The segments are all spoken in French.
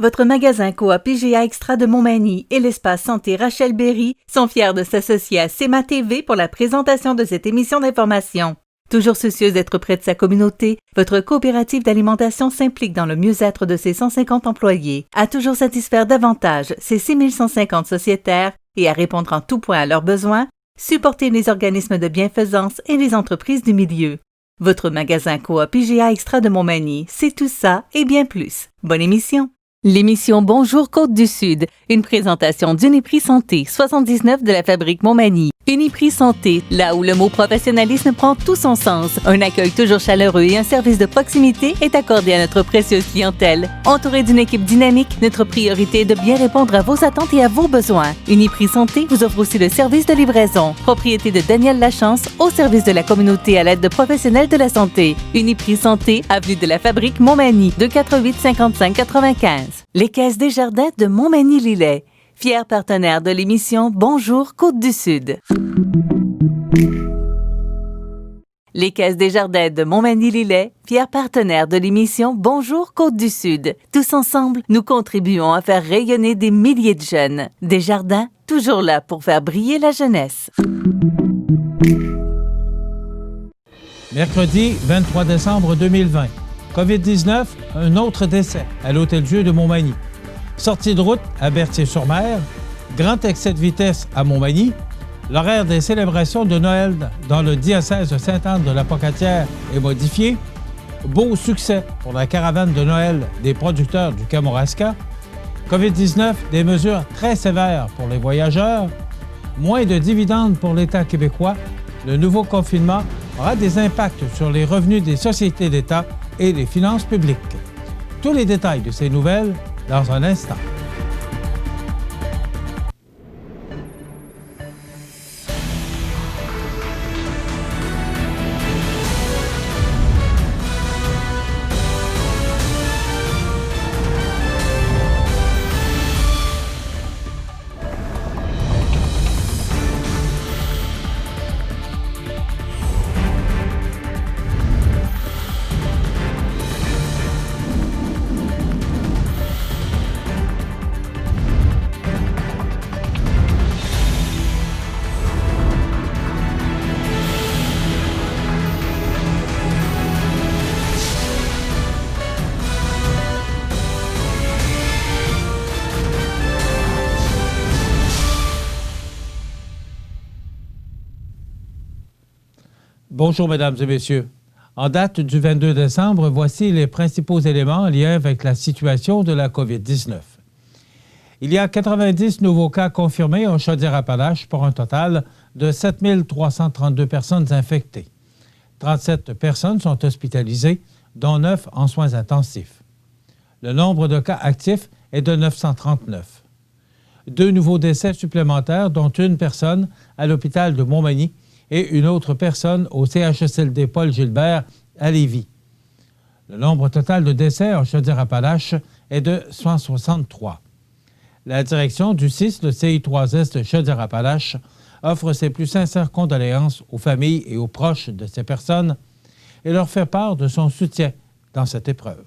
Votre magasin Coop IGA Extra de Montmagny et l'espace santé Rachel Berry sont fiers de s'associer à CEMA TV pour la présentation de cette émission d'information. Toujours soucieuse d'être près de sa communauté, votre coopérative d'alimentation s'implique dans le mieux-être de ses 150 employés, à toujours satisfaire davantage ses 6150 sociétaires et à répondre en tout point à leurs besoins, supporter les organismes de bienfaisance et les entreprises du milieu. Votre magasin Coop IGA Extra de Montmagny, c'est tout ça et bien plus. Bonne émission! L'émission Bonjour Côte-du-Sud, une présentation d'Uniprix Santé, 79 de la Fabrique Montmagny. Uniprix Santé, là où le mot professionnalisme prend tout son sens. Un accueil toujours chaleureux et un service de proximité est accordé à notre précieuse clientèle. Entouré d'une équipe dynamique, notre priorité est de bien répondre à vos attentes et à vos besoins. Uniprix Santé vous offre aussi le service de livraison. Propriété de Daniel Lachance, au service de la communauté à l'aide de professionnels de la santé. Uniprix Santé, avenue de la Fabrique Montmagny, 248 55 95. Les Caisses Desjardins de Montmagny-Lillet, fier partenaire de l'émission Bonjour Côte-du-Sud. Les Caisses Desjardins de Montmagny-Lillet, fier partenaire de l'émission Bonjour Côte-du-Sud. Tous ensemble, nous contribuons à faire rayonner des milliers de jeunes. Desjardins, toujours là pour faire briller la jeunesse. Mercredi 23 décembre 2020. COVID-19, un autre décès à l'Hôtel-Dieu de Montmagny. Sortie de route à Berthier-sur-Mer, grand excès de vitesse à Montmagny, l'horaire des célébrations de Noël dans le diocèse de Sainte-Anne de la Pocatière est modifié, beau succès pour la caravane de Noël des producteurs du Kamouraska, COVID-19, des mesures très sévères pour les voyageurs, moins de dividendes pour l'État québécois, le nouveau confinement aura des impacts sur les revenus des sociétés d'État et les finances publiques. Tous les détails de ces nouvelles dans un instant. Bonjour, mesdames et messieurs. En date du 22 décembre, voici les principaux éléments en lien avec la situation de la COVID-19. Il y a 90 nouveaux cas confirmés en Chaudière-Appalaches pour un total de 7 332 personnes infectées. 37 personnes sont hospitalisées, dont 9 en soins intensifs. Le nombre de cas actifs est de 939. 2 nouveaux décès supplémentaires, dont une personne à l'hôpital de Montmagny et une autre personne au CHSLD Paul-Gilbert à Lévis. Le nombre total de décès en Chaudière-Appalaches est de 163. La direction du CIS, le CI3S de Chaudière-Appalaches, offre ses plus sincères condoléances aux familles et aux proches de ces personnes et leur fait part de son soutien dans cette épreuve.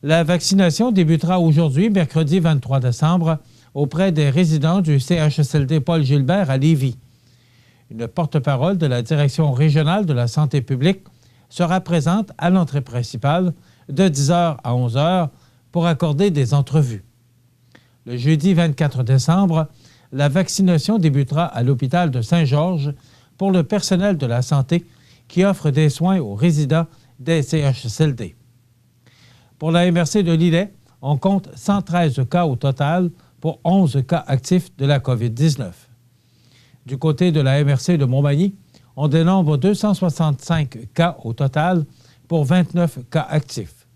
La vaccination débutera aujourd'hui, mercredi 23 décembre, auprès des résidents du CHSLD Paul-Gilbert à Lévis. Une porte-parole de la Direction régionale de la santé publique sera présente à l'entrée principale de 10h à 11h pour accorder des entrevues. Le jeudi 24 décembre, la vaccination débutera à l'hôpital de Saint-Georges pour le personnel de la santé qui offre des soins aux résidents des CHSLD. Pour la MRC de Lillet, on compte 113 cas au total pour 11 cas actifs de la COVID-19. Du côté de la MRC de Montmagny, on dénombre 265 cas au total pour 29 cas actifs.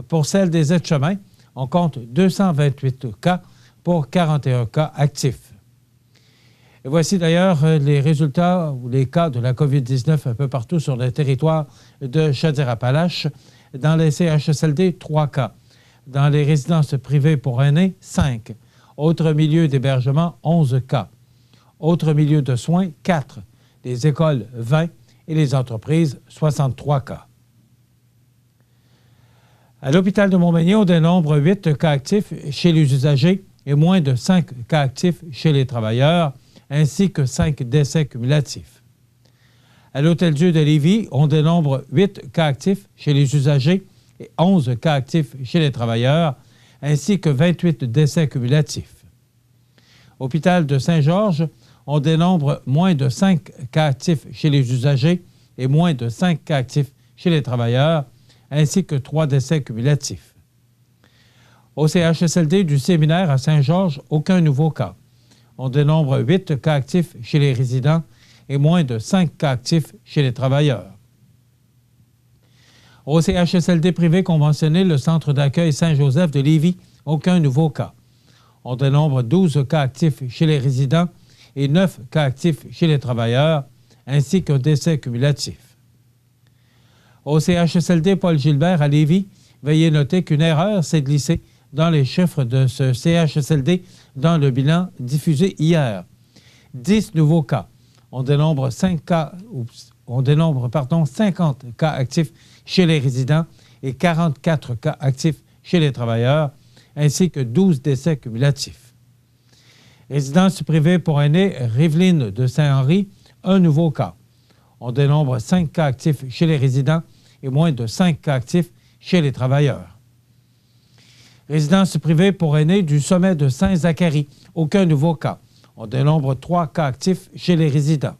Pour celle des aides-chemins, on compte 228 cas pour 41 cas actifs. Et voici d'ailleurs les résultats ou les cas de la COVID-19 un peu partout sur le territoire de Chaudière-Appalaches. Dans les CHSLD, 3 cas. Dans les résidences privées pour aînés, 5. Autres milieux d'hébergement, 11 cas. Autres milieux de soins, 4. Les écoles, 20. Et les entreprises, 63 cas. À l'hôpital de Montmagny, on dénombre 8 cas actifs chez les usagers et moins de 5 cas actifs chez les travailleurs, ainsi que 5 décès cumulatifs. À l'Hôtel-Dieu de Lévis, on dénombre 8 cas actifs chez les usagers et 11 cas actifs chez les travailleurs, ainsi que 28 décès cumulatifs. Hôpital de Saint-Georges, on dénombre moins de 5 cas actifs chez les usagers et moins de 5 cas actifs chez les travailleurs, ainsi que 3 décès cumulatifs. Au CHSLD du Séminaire à Saint-Georges, aucun nouveau cas. On dénombre 8 cas actifs chez les résidents et moins de 5 cas actifs chez les travailleurs. Au CHSLD privé conventionné, le Centre d'accueil Saint-Joseph de Lévis, aucun nouveau cas. On dénombre 12 cas actifs chez les résidents et 9 cas actifs chez les travailleurs, ainsi qu'un décès cumulatif. Au CHSLD Paul-Gilbert à Lévis, veuillez noter qu'une erreur s'est glissée dans les chiffres de ce CHSLD dans le bilan diffusé hier. 10 nouveaux cas. On dénombre 50 cas actifs chez les résidents et 44 cas actifs chez les travailleurs, ainsi que 12 décès cumulatifs. Résidence privée pour aînés Riveline de Saint-Henri, un nouveau cas. On dénombre 5 cas actifs chez les résidents et moins de 5 cas actifs chez les travailleurs. Résidence privée pour aînés du Sommet de Saint-Zacharie, aucun nouveau cas. On dénombre 3 cas actifs chez les résidents.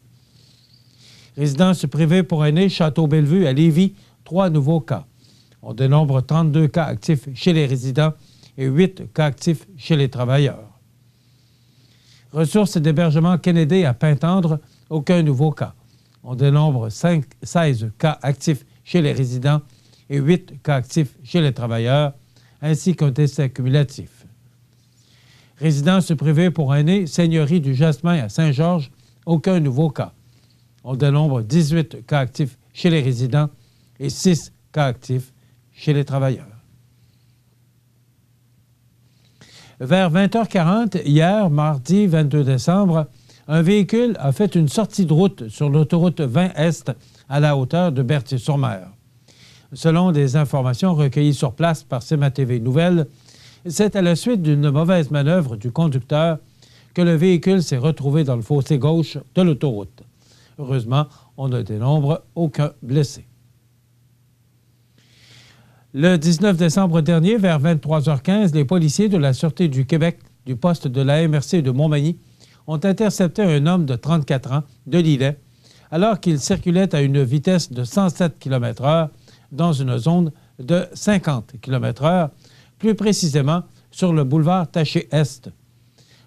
Résidence privée pour aînés Château-Bellevue à Lévis, 3 nouveaux cas. On dénombre 32 cas actifs chez les résidents et 8 cas actifs chez les travailleurs. Ressources d'hébergement Kennedy à Pintendre, aucun nouveau cas. On dénombre 16 cas actifs chez les résidents et 8 cas actifs chez les travailleurs, ainsi qu'un décès cumulatif. Résidence privée pour aînés, Seigneurie du Jasmin à Saint-Georges, aucun nouveau cas. On dénombre 18 cas actifs chez les résidents et 6 cas actifs chez les travailleurs. Vers 20h40, hier, mardi 22 décembre, un véhicule a fait une sortie de route sur l'autoroute 20 Est à la hauteur de Berthier-sur-Mer. Selon des informations recueillies sur place par CMA-TV Nouvelles, c'est à la suite d'une mauvaise manœuvre du conducteur que le véhicule s'est retrouvé dans le fossé gauche de l'autoroute. Heureusement, on ne dénombre aucun blessé. Le 19 décembre dernier, vers 23h15, les policiers de la Sûreté du Québec, du poste de la MRC de Montmagny, ont intercepté un homme de 34 ans de Lillet alors qu'il circulait à une vitesse de 107 km/h dans une zone de 50 km/h, plus précisément sur le boulevard Taché-Est.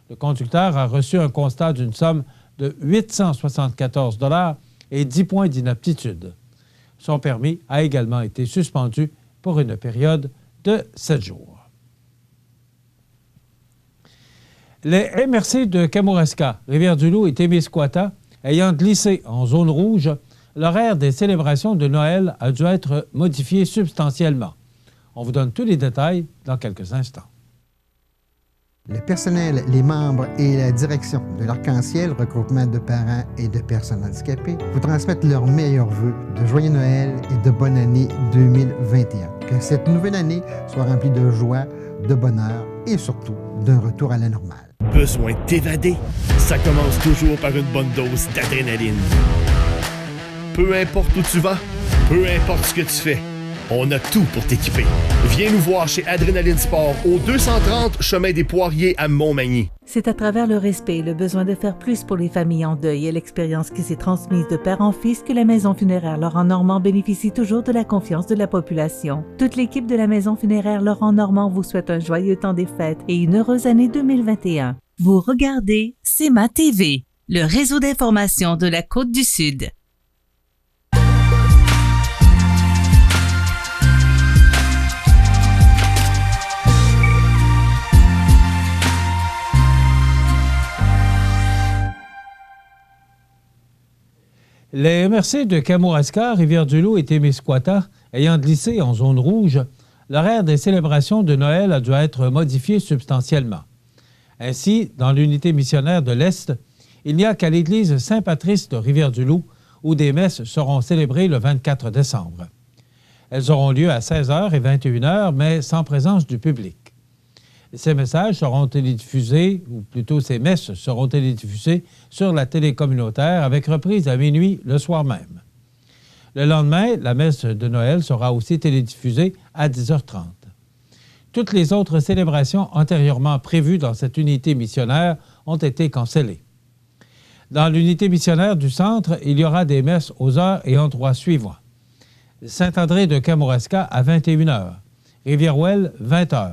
Le conducteur a reçu un constat d'une somme de 874 $ et 10 points d'inaptitude. Son permis a également été suspendu pour une période de 7 jours. Les MRC de Kamouraska, Rivière-du-Loup et Témiscouata ayant glissé en zone rouge, l'horaire des célébrations de Noël a dû être modifié substantiellement. On vous donne tous les détails dans quelques instants. Le personnel, les membres et la direction de l'Arc-en-Ciel, regroupement de parents et de personnes handicapées, vous transmettent leurs meilleurs vœux de joyeux Noël et de bonne année 2021. Que cette nouvelle année soit remplie de joie, de bonheur et surtout d'un retour à la normale. Besoin de t'évader? Ça commence toujours par une bonne dose d'adrénaline. Peu importe où tu vas, peu importe ce que tu fais, on a tout pour t'équiper. Viens nous voir chez Adrénaline Sport au 230 chemin des Poiriers à Montmagny. C'est à travers le respect et le besoin de faire plus pour les familles en deuil et l'expérience qui s'est transmise de père en fils que la Maison funéraire Laurent Normand bénéficie toujours de la confiance de la population. Toute l'équipe de la Maison funéraire Laurent Normand vous souhaite un joyeux temps des fêtes et une heureuse année 2021. Vous regardez CMA-TV, le réseau d'information de la Côte-du-Sud. Les MRC de Kamouraska, Rivière-du-Loup et Témiscouata ayant glissé en zone rouge, l'horaire des célébrations de Noël a dû être modifié substantiellement. Ainsi, dans l'unité missionnaire de l'Est, il n'y a qu'à l'église Saint-Patrice de Rivière-du-Loup où des messes seront célébrées le 24 décembre. Elles auront lieu à 16h et 21h, mais sans présence du public. Ces messages seront télédiffusés, ou plutôt ces messes seront télédiffusées sur la télé communautaire avec reprise à minuit le soir même. Le lendemain, la messe de Noël sera aussi télédiffusée à 10h30. Toutes les autres célébrations antérieurement prévues dans cette unité missionnaire ont été cancellées. Dans l'unité missionnaire du centre, il y aura des messes aux heures et endroits suivants. Saint-André de Kamouraska à 21h, Rivière-Ouelle, 20h,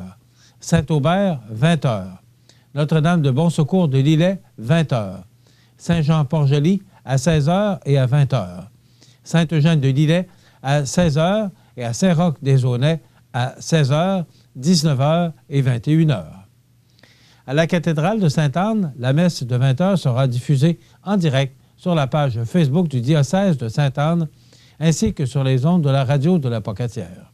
Saint-Aubert, 20h, Notre-Dame de Bon-Secours de Lillet, 20h, Saint-Jean-Port-Joli à 16h et à 20h, Sainte-Eugène de Lillet à 16h et à Saint-Roch-des-Aunais à 16h, 19h et 21h. À la cathédrale de Sainte-Anne, la messe de 20h sera diffusée en direct sur la page Facebook du diocèse de Sainte-Anne ainsi que sur les ondes de la radio de la Pocatière.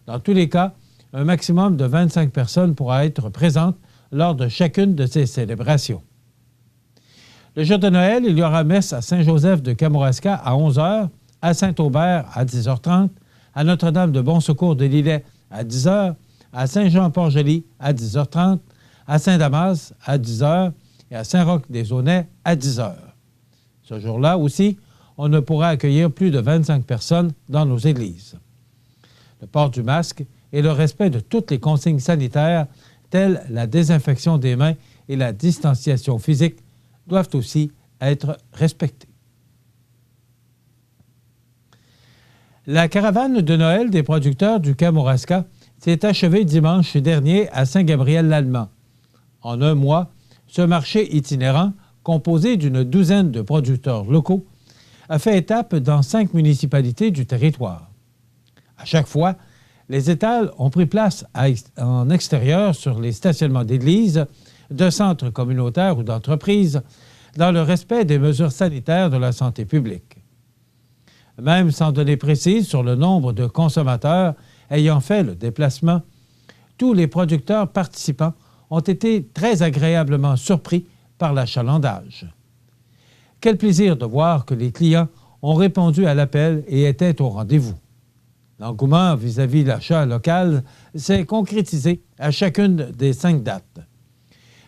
Dans tous les cas, un maximum de 25 personnes pourra être présentes lors de chacune de ces célébrations. Le jour de Noël, il y aura messe à Saint-Joseph de Kamouraska à 11h, à Saint-Aubert à 10h30, à Notre-Dame de Bon-Secours de Lillet à 10h, à Saint-Jean-Port-Joli à 10h30, à Saint-Damas à 10h et à Saint-Roch-des-Aunais à 10h. Ce jour-là aussi, on ne pourra accueillir plus de 25 personnes dans nos églises. Le port du masque et le respect de toutes les consignes sanitaires, telles la désinfection des mains et la distanciation physique, doivent aussi être respectés. La caravane de Noël des producteurs du Kamouraska s'est achevée dimanche dernier à Saint-Gabriel-l'Allemand. En un mois, ce marché itinérant, composé d'une douzaine de producteurs locaux, a fait étape dans 5 municipalités du territoire. À chaque fois, les étals ont pris place en extérieur sur les stationnements d'églises, de centres communautaires ou d'entreprises, dans le respect des mesures sanitaires de la santé publique. Même sans données précises sur le nombre de consommateurs ayant fait le déplacement, tous les producteurs participants ont été très agréablement surpris par l'achalandage. Quel plaisir de voir que les clients ont répondu à l'appel et étaient au rendez-vous. L'engouement vis-à-vis de l'achat local s'est concrétisé à chacune des 5 dates.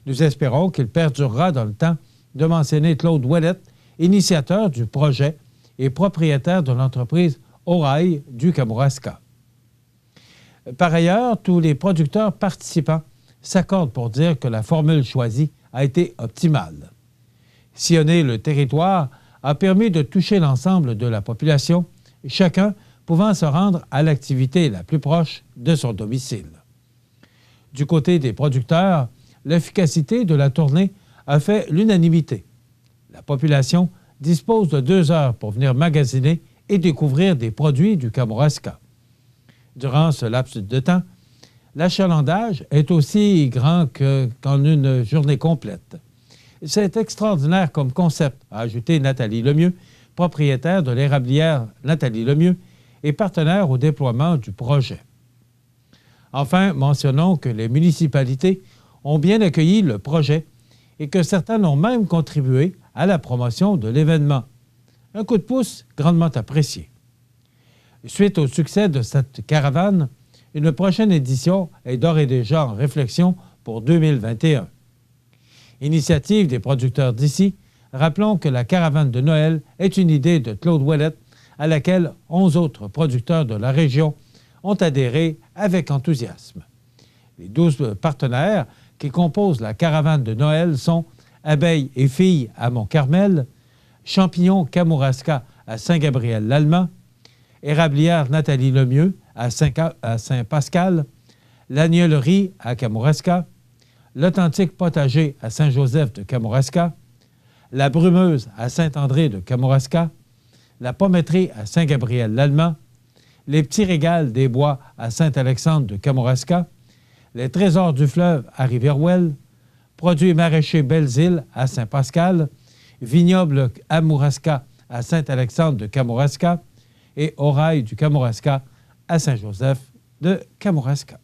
Nous espérons qu'il perdurera dans le temps, de mentionner Claude Ouellette, initiateur du projet et propriétaire de l'entreprise Orail du Kamouraska. Par ailleurs, tous les producteurs participants s'accordent pour dire que la formule choisie a été optimale. Sillonner le territoire a permis de toucher l'ensemble de la population, chacun pouvant se rendre à l'activité la plus proche de son domicile. Du côté des producteurs, l'efficacité de la tournée a fait l'unanimité. La population dispose de 2 heures pour venir magasiner et découvrir des produits du Kamouraska. Durant ce laps de temps, l'achalandage est aussi grand qu'en une journée complète. C'est extraordinaire comme concept, a ajouté Nathalie Lemieux, propriétaire de l'érablière Nathalie Lemieux et partenaire au déploiement du projet. Enfin, mentionnons que les municipalités ont bien accueilli le projet et que certaines ont même contribué à la promotion de l'événement. Un coup de pouce grandement apprécié. Suite au succès de cette caravane, une prochaine édition est d'ores et déjà en réflexion pour 2021. Initiative des producteurs d'ici, rappelons que la caravane de Noël est une idée de Claude Ouellette à laquelle 11 autres producteurs de la région ont adhéré avec enthousiasme. Les 12 partenaires qui composent la caravane de Noël sont Abeilles et Filles à Mont-Carmel, Champignons Kamouraska à Saint-Gabriel-l'Allemand, Érablière Nathalie Lemieux à Saint-Pascal, l'Agnellerie à Kamouraska, l'Authentique Potager à Saint-Joseph de Kamouraska, la Brumeuse à Saint-André de Kamouraska, la Pometterie à Saint-Gabriel-l'Allemand, les Petits Régals des Bois à Saint-Alexandre de Kamouraska, les Trésors du Fleuve à Rivière-Ouelle, Produits maraîchers Belles-Îles à Saint-Pascal, Vignoble Amouraska à Saint-Alexandre de Kamouraska et Orail du Kamouraska à Saint-Joseph de Kamouraska.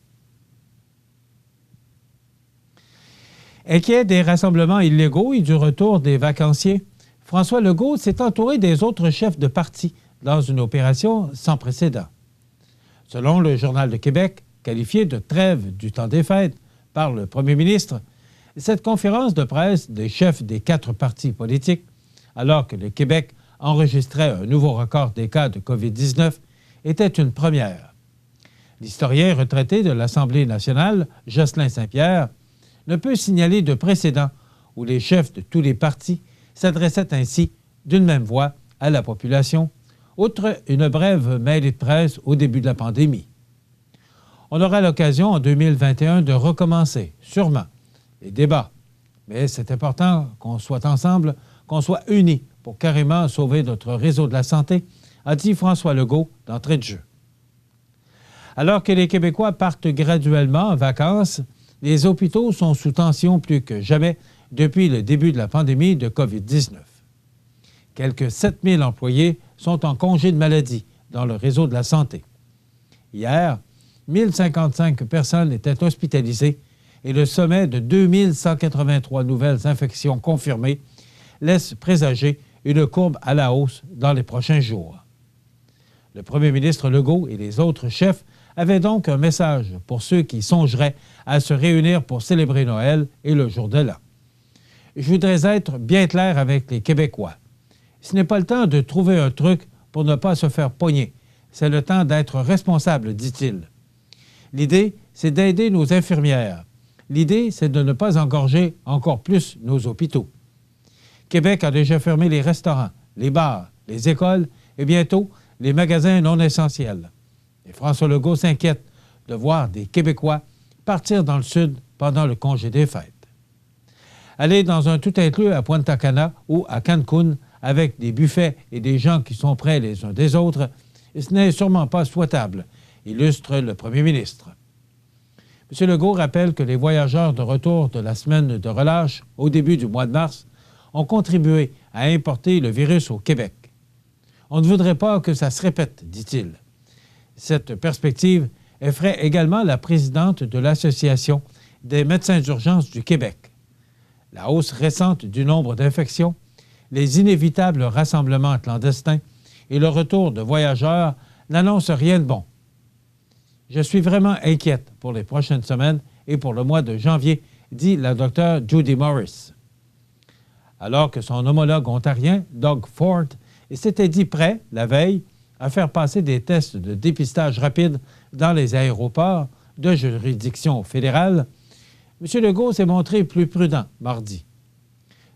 Inquiet des rassemblements illégaux et du retour des vacanciers, François Legault s'est entouré des autres chefs de parti dans une opération sans précédent. Selon le Journal de Québec, qualifié de trêve du temps des fêtes par le premier ministre, cette conférence de presse des chefs des 4 partis politiques, alors que le Québec enregistrait un nouveau record des cas de COVID-19, était une première. L'historien retraité de l'Assemblée nationale, Jocelyn Saint-Pierre, ne peut signaler de précédent où les chefs de tous les partis s'adressaient ainsi d'une même voix à la population, outre une brève mêlée de presse au début de la pandémie. On aura l'occasion en 2021 de recommencer, sûrement, les débats. Mais c'est important qu'on soit ensemble, qu'on soit unis pour carrément sauver notre réseau de la santé, a dit François Legault d'entrée de jeu. Alors que les Québécois partent graduellement en vacances, les hôpitaux sont sous tension plus que jamais depuis le début de la pandémie de COVID-19. Quelques 7000 employés sont en congé de maladie dans le réseau de la santé. Hier, 1055 personnes étaient hospitalisées et le sommet de 2183 nouvelles infections confirmées laisse présager une courbe à la hausse dans les prochains jours. Le premier ministre Legault et les autres chefs avaient donc un message pour ceux qui songeraient à se réunir pour célébrer Noël et le jour de l'an. Je voudrais être bien clair avec les Québécois. Ce n'est pas le temps de trouver un truc pour ne pas se faire pogner. C'est le temps d'être responsable, dit-il. L'idée, c'est d'aider nos infirmières. L'idée, c'est de ne pas engorger encore plus nos hôpitaux. Québec a déjà fermé les restaurants, les bars, les écoles et bientôt les magasins non essentiels. Et François Legault s'inquiète de voir des Québécois partir dans le sud pendant le congé des fêtes. Aller dans un tout inclus à Punta Cana ou à Cancun avec des buffets et des gens qui sont près les uns des autres, ce n'est sûrement pas souhaitable, illustre le premier ministre. M. Legault rappelle que les voyageurs de retour de la semaine de relâche au début du mois de mars ont contribué à importer le virus au Québec. On ne voudrait pas que ça se répète, dit-il. Cette perspective effraie également la présidente de l'Association des médecins d'urgence du Québec. La hausse récente du nombre d'infections, les inévitables rassemblements clandestins et le retour de voyageurs n'annoncent rien de bon. Je suis vraiment inquiète pour les prochaines semaines et pour le mois de janvier, dit la docteure Judy Morris. Alors que son homologue ontarien, Doug Ford, s'était dit prêt, la veille, à faire passer des tests de dépistage rapide dans les aéroports de juridiction fédérale, M. Legault s'est montré plus prudent mardi.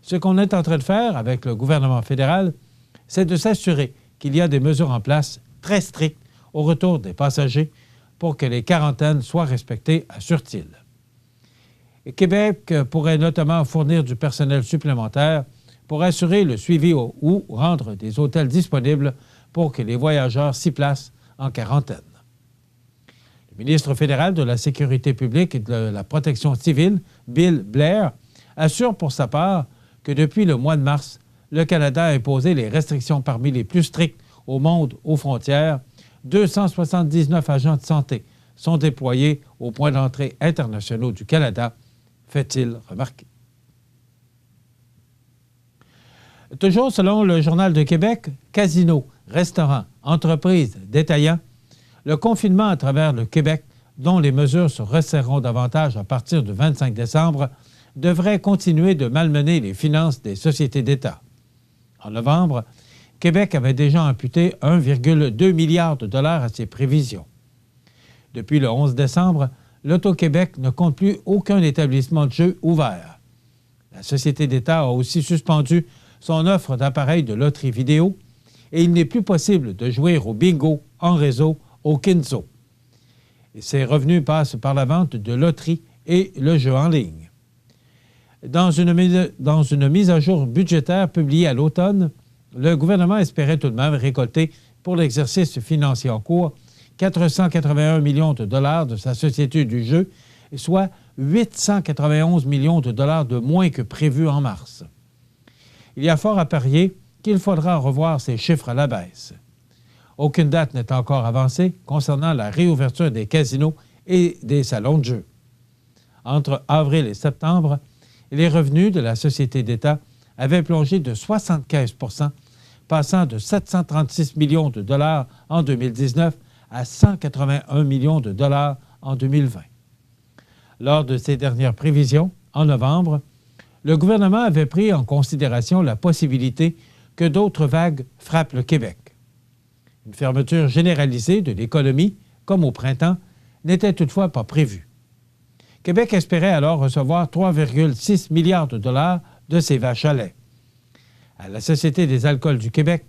Ce qu'on est en train de faire avec le gouvernement fédéral, c'est de s'assurer qu'il y a des mesures en place très strictes au retour des passagers pour que les quarantaines soient respectées, assure-t-il. Et Québec pourrait notamment fournir du personnel supplémentaire pour assurer le suivi ou rendre des hôtels disponibles pour que les voyageurs s'y placent en quarantaine. Le ministre fédéral de la Sécurité publique et de la Protection civile, Bill Blair, assure pour sa part que depuis le mois de mars, le Canada a imposé les restrictions parmi les plus strictes au monde aux frontières. 279 agents de santé sont déployés aux points d'entrée internationaux du Canada, fait-il remarquer. Toujours selon le Journal de Québec, casinos, restaurants, entreprises, détaillants, le confinement à travers le Québec, dont les mesures se resserreront davantage à partir du 25 décembre, devrait continuer de malmener les finances des sociétés d'État. En novembre, Québec avait déjà amputé 1,2 milliard de dollars à ses prévisions. Depuis le 11 décembre, l'Auto-Québec ne compte plus aucun établissement de jeu ouvert. La société d'État a aussi suspendu son offre d'appareils de loterie vidéo et il n'est plus possible de jouer au bingo en réseau au Kinzo. Et ses revenus passent par la vente de loteries et le jeu en ligne. Dans une mise à jour budgétaire publiée à l'automne, le gouvernement espérait tout de même récolter pour l'exercice financier en cours 481 millions de dollars de sa société du jeu, soit 891 millions de dollars de moins que prévu en mars. Il y a fort à parier qu'il faudra revoir ces chiffres à la baisse. Aucune date n'est encore avancée concernant la réouverture des casinos et des salons de jeu. Entre avril et septembre, les revenus de la société d'État avaient plongé de 75 %, passant de 736 millions de dollars en 2019 à 181 millions de dollars en 2020. Lors de ses dernières prévisions, en novembre, le gouvernement avait pris en considération la possibilité que d'autres vagues frappent le Québec. Une fermeture généralisée de l'économie, comme au printemps, n'était toutefois pas prévue. Québec espérait alors recevoir 3,6 milliards de dollars de ses vaches à lait. À la Société des alcools du Québec,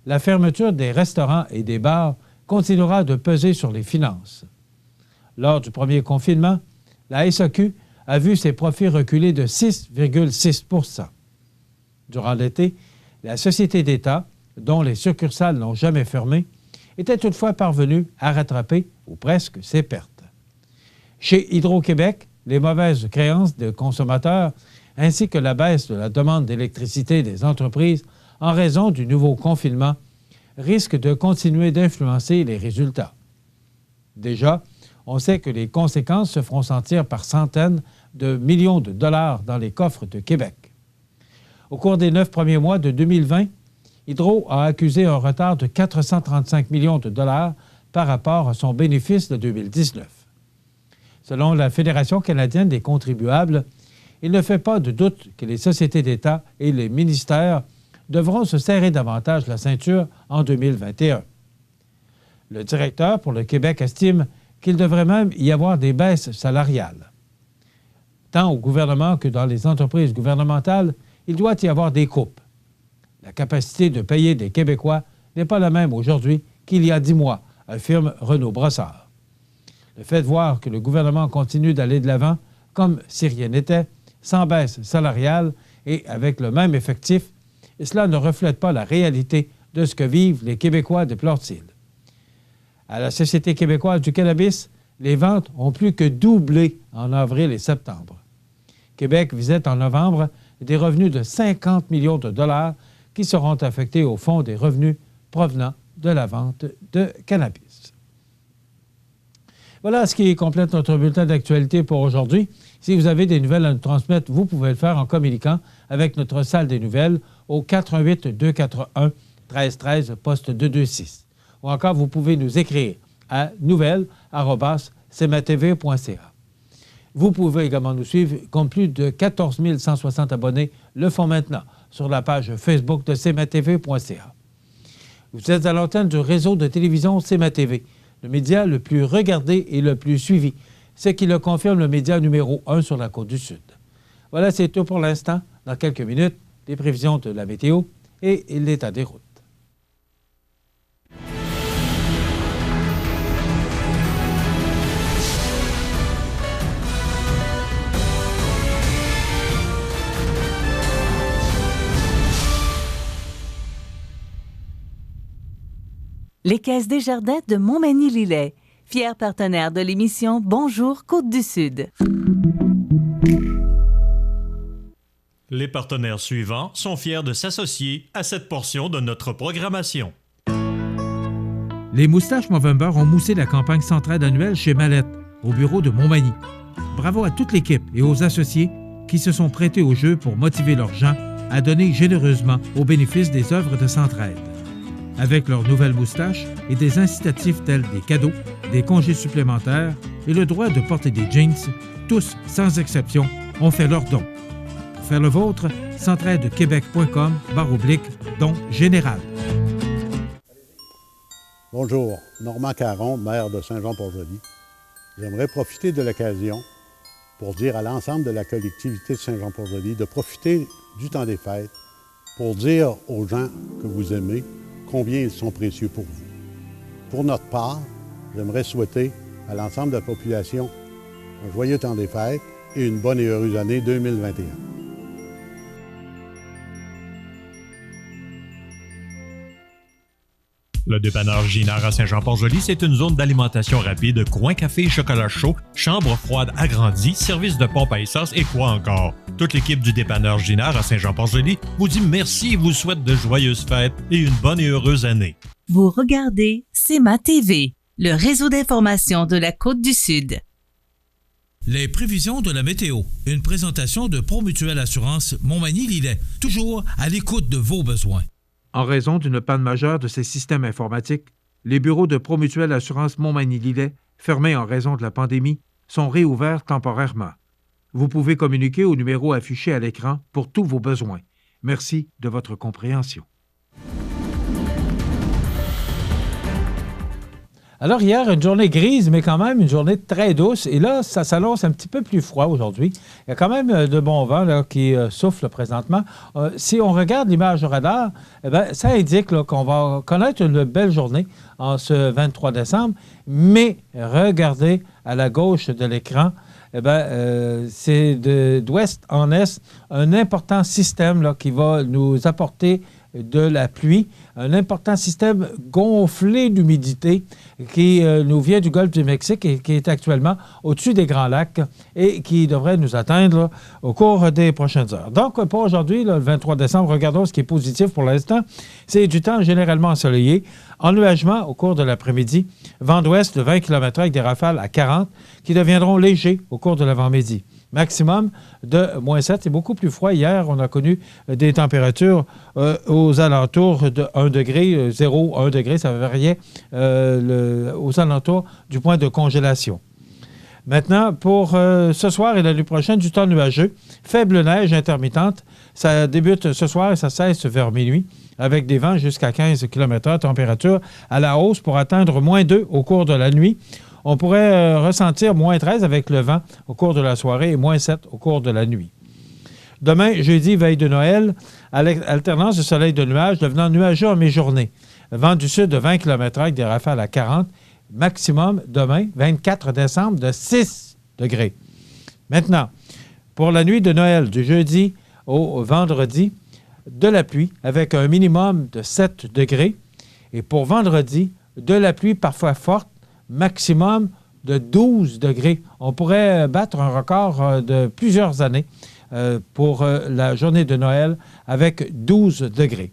la fermeture des restaurants et des bars continuera de peser sur les finances. Lors du premier confinement, la SAQ a vu ses profits reculer de 6,6 %. Durant l'été, la Société d'État, dont les succursales n'ont jamais fermé, était toutefois parvenue à rattraper, ou presque, ses pertes. Chez Hydro-Québec, les mauvaises créances des consommateurs ainsi que la baisse de la demande d'électricité des entreprises en raison du nouveau confinement risquent de continuer d'influencer les résultats. Déjà, on sait que les conséquences se feront sentir par centaines de millions de dollars dans les coffres de Québec. Au cours des 9 premiers mois de 2020, Hydro a accusé un retard de 435 millions de dollars par rapport à son bénéfice de 2019. Selon la Fédération canadienne des contribuables, il ne fait pas de doute que les sociétés d'État et les ministères devront se serrer davantage la ceinture en 2021. Le directeur pour le Québec estime qu'il devrait même y avoir des baisses salariales. Tant au gouvernement que dans les entreprises gouvernementales, il doit y avoir des coupes. La capacité de payer des Québécois n'est pas la même aujourd'hui qu'il y a 10 mois, affirme Renaud Brossard. Le fait de voir que le gouvernement continue d'aller de l'avant, comme si rien n'était, sans baisse salariale et avec le même effectif, et cela ne reflète pas la réalité de ce que vivent les Québécois, déplore-t-il. À la Société québécoise du cannabis, les ventes ont plus que doublé en avril et septembre. Québec visait en novembre des revenus de 50 millions de dollars qui seront affectés au fonds des revenus provenant de la vente de cannabis. Voilà ce qui complète notre bulletin d'actualité pour aujourd'hui. Si vous avez des nouvelles à nous transmettre, vous pouvez le faire en communiquant avec notre salle des nouvelles au 418-241-1313, poste 226. Ou encore, vous pouvez nous écrire à nouvelles@cmatv.ca. Vous pouvez également nous suivre, comme plus de 14 160 abonnés le font maintenant, sur la page Facebook de cmatv.ca. Vous êtes à l'antenne du réseau de télévision CMA-TV, le média le plus regardé et le plus suivi, ce qui le confirme le média numéro 1 sur la Côte-du-Sud. Voilà, c'est tout pour l'instant. Dans quelques minutes, les prévisions de la météo et l'état des routes. Les Caisses Desjardins de Montmagny-Lillet, fier partenaire de l'émission Bonjour Côte-du-Sud. Les partenaires suivants sont fiers de s'associer à cette portion de notre programmation. Les Moustaches Movember ont moussé la campagne centrale annuelle chez Mallette, au bureau de Montmagny. Bravo à toute l'équipe et aux associés qui se sont prêtés au jeu pour motiver leurs gens à donner généreusement au bénéfice des œuvres de Centraide. Avec leurs nouvelles moustaches et des incitatifs tels des cadeaux, des congés supplémentaires et le droit de porter des jeans, tous, sans exception, ont fait leur don. Pour faire le vôtre, centraidequebec.com/don général. Bonjour, Normand Caron, maire de Saint-Jean-Port-Joli. J'aimerais profiter de l'occasion pour dire à l'ensemble de la collectivité de Saint-Jean-Port-Joli de profiter du temps des fêtes pour dire aux gens que vous aimez combien ils sont précieux pour vous. Pour notre part, j'aimerais souhaiter à l'ensemble de la population un joyeux temps des fêtes et une bonne et heureuse année 2021. Le dépanneur Ginard à Saint-Jean-Port-Joli, c'est une zone d'alimentation rapide, coin café et chocolat chaud, chambre froide agrandie, service de pompe à essence et quoi encore. Toute l'équipe du dépanneur Ginard à Saint-Jean-Port-Joli vous dit merci et vous souhaite de joyeuses fêtes et une bonne et heureuse année. Vous regardez CMA-TV, le réseau d'information de la Côte-du-Sud. Les prévisions de la météo. Une présentation de Promutuelle Assurance Montmagny-Lillet. Toujours à l'écoute de vos besoins. En raison d'une panne majeure de ses systèmes informatiques, Les bureaux de Promutuelle Assurance Montmagny-Lillet, fermés en raison de la pandémie, sont réouverts temporairement. Vous pouvez communiquer au numéro affiché à l'écran pour tous vos besoins. Merci de votre compréhension. Alors hier, une journée grise, mais quand même une journée très douce. Et là, ça s'annonce un petit peu plus froid aujourd'hui. Il y a quand même de bons vents là, qui soufflent présentement. Si on regarde l'image radar, eh bien, ça indique là, qu'on va connaître une belle journée en ce 23 décembre. Mais regardez à la gauche de l'écran, eh bien, c'est d'ouest en est un important système là, qui va nous apporter de la pluie, un important système gonflé d'humidité qui nous vient du golfe du Mexique et qui est actuellement au-dessus des Grands Lacs et qui devrait nous atteindre là, au cours des prochaines heures. Donc, pour aujourd'hui, là, le 23 décembre, regardons ce qui est positif pour l'instant. C'est du temps généralement ensoleillé, ennuagement au cours de l'après-midi, vent d'ouest de 20 km/h avec des rafales à 40 qui deviendront légers au cours de l'avant-midi. Maximum de moins 7. C'est beaucoup plus froid. Hier, on a connu des températures aux alentours de 1 degré, 0, 1 degré. Ça variait aux alentours du point de congélation. Maintenant, pour ce soir et la nuit prochaine, du temps nuageux. Faible neige intermittente. Ça débute ce soir et ça cesse vers minuit avec des vents jusqu'à 15 km/h. Température à la hausse pour atteindre moins 2 au cours de la nuit. On pourrait ressentir moins 13 avec le vent au cours de la soirée et moins 7 au cours de la nuit. Demain, jeudi, veille de Noël, alternance de soleil et de nuages devenant nuageux en mi-journée. Vent du sud de 20 km/h avec des rafales à 40. Maximum demain, 24 décembre, de 6 degrés. Maintenant, pour la nuit de Noël, du jeudi au vendredi, de la pluie avec un minimum de 7 degrés. Et pour vendredi, de la pluie parfois forte, maximum de 12 degrés. On pourrait battre un record de plusieurs années pour la journée de Noël avec 12 degrés.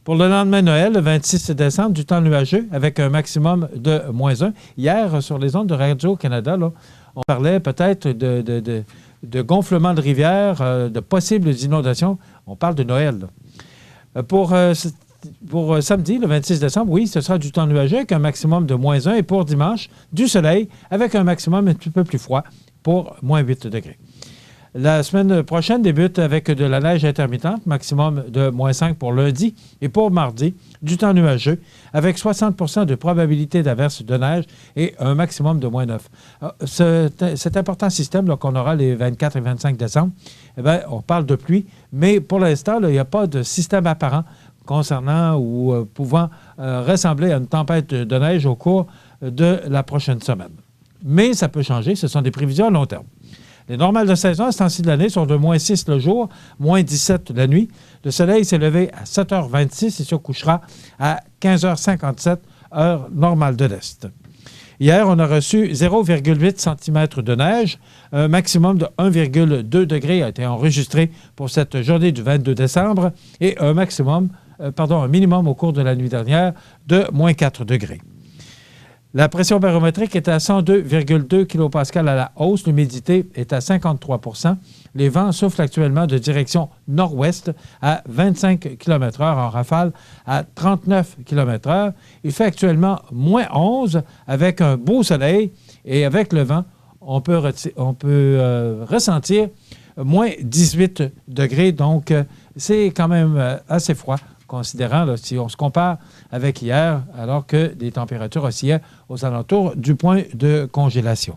Pour le lendemain de Noël, le 26 décembre, du temps nuageux avec un maximum de moins 1. Hier, sur les ondes de Radio-Canada, là, on parlait peut-être de gonflement de rivières, de possibles inondations. On parle de Noël. Pour samedi, le 26 décembre, oui, ce sera du temps nuageux avec un maximum de moins 1. Et pour dimanche, du soleil avec un maximum un petit peu plus froid pour moins 8 degrés. La semaine prochaine débute avec de la neige intermittente, maximum de moins 5 pour lundi. Et pour mardi, du temps nuageux avec 60 % de probabilité d'averse de neige et un maximum de moins 9. Cet important système là, qu'on aura les 24 et 25 décembre, eh bien, on parle de pluie, mais pour l'instant, là, il n'y a pas de système apparent concernant ou pouvant ressembler à une tempête de neige au cours de la prochaine semaine. Mais ça peut changer, ce sont des prévisions à long terme. Les normales de saison à ce temps-ci de l'année sont de moins 6 le jour, moins 17 la nuit. Le soleil s'est levé à 7h26 et se couchera à 15h57, heure normale de l'Est. Hier, on a reçu 0,8 cm de neige. Un maximum de 1,2 degré a été enregistré pour cette journée du 22 décembre et un minimum au cours de la nuit dernière de moins 4 degrés. La pression barométrique est à 102,2 kPa à la hausse. L'humidité est à 53 %. Les vents soufflent actuellement de direction nord-ouest à 25 km/h en rafale à 39 km/h. Il fait actuellement moins 11 avec un beau soleil et avec le vent, on peut ressentir moins 18 degrés. Donc, c'est quand même assez froid, considérant là, si on se compare avec hier, alors que les températures oscillaient aux alentours du point de congélation.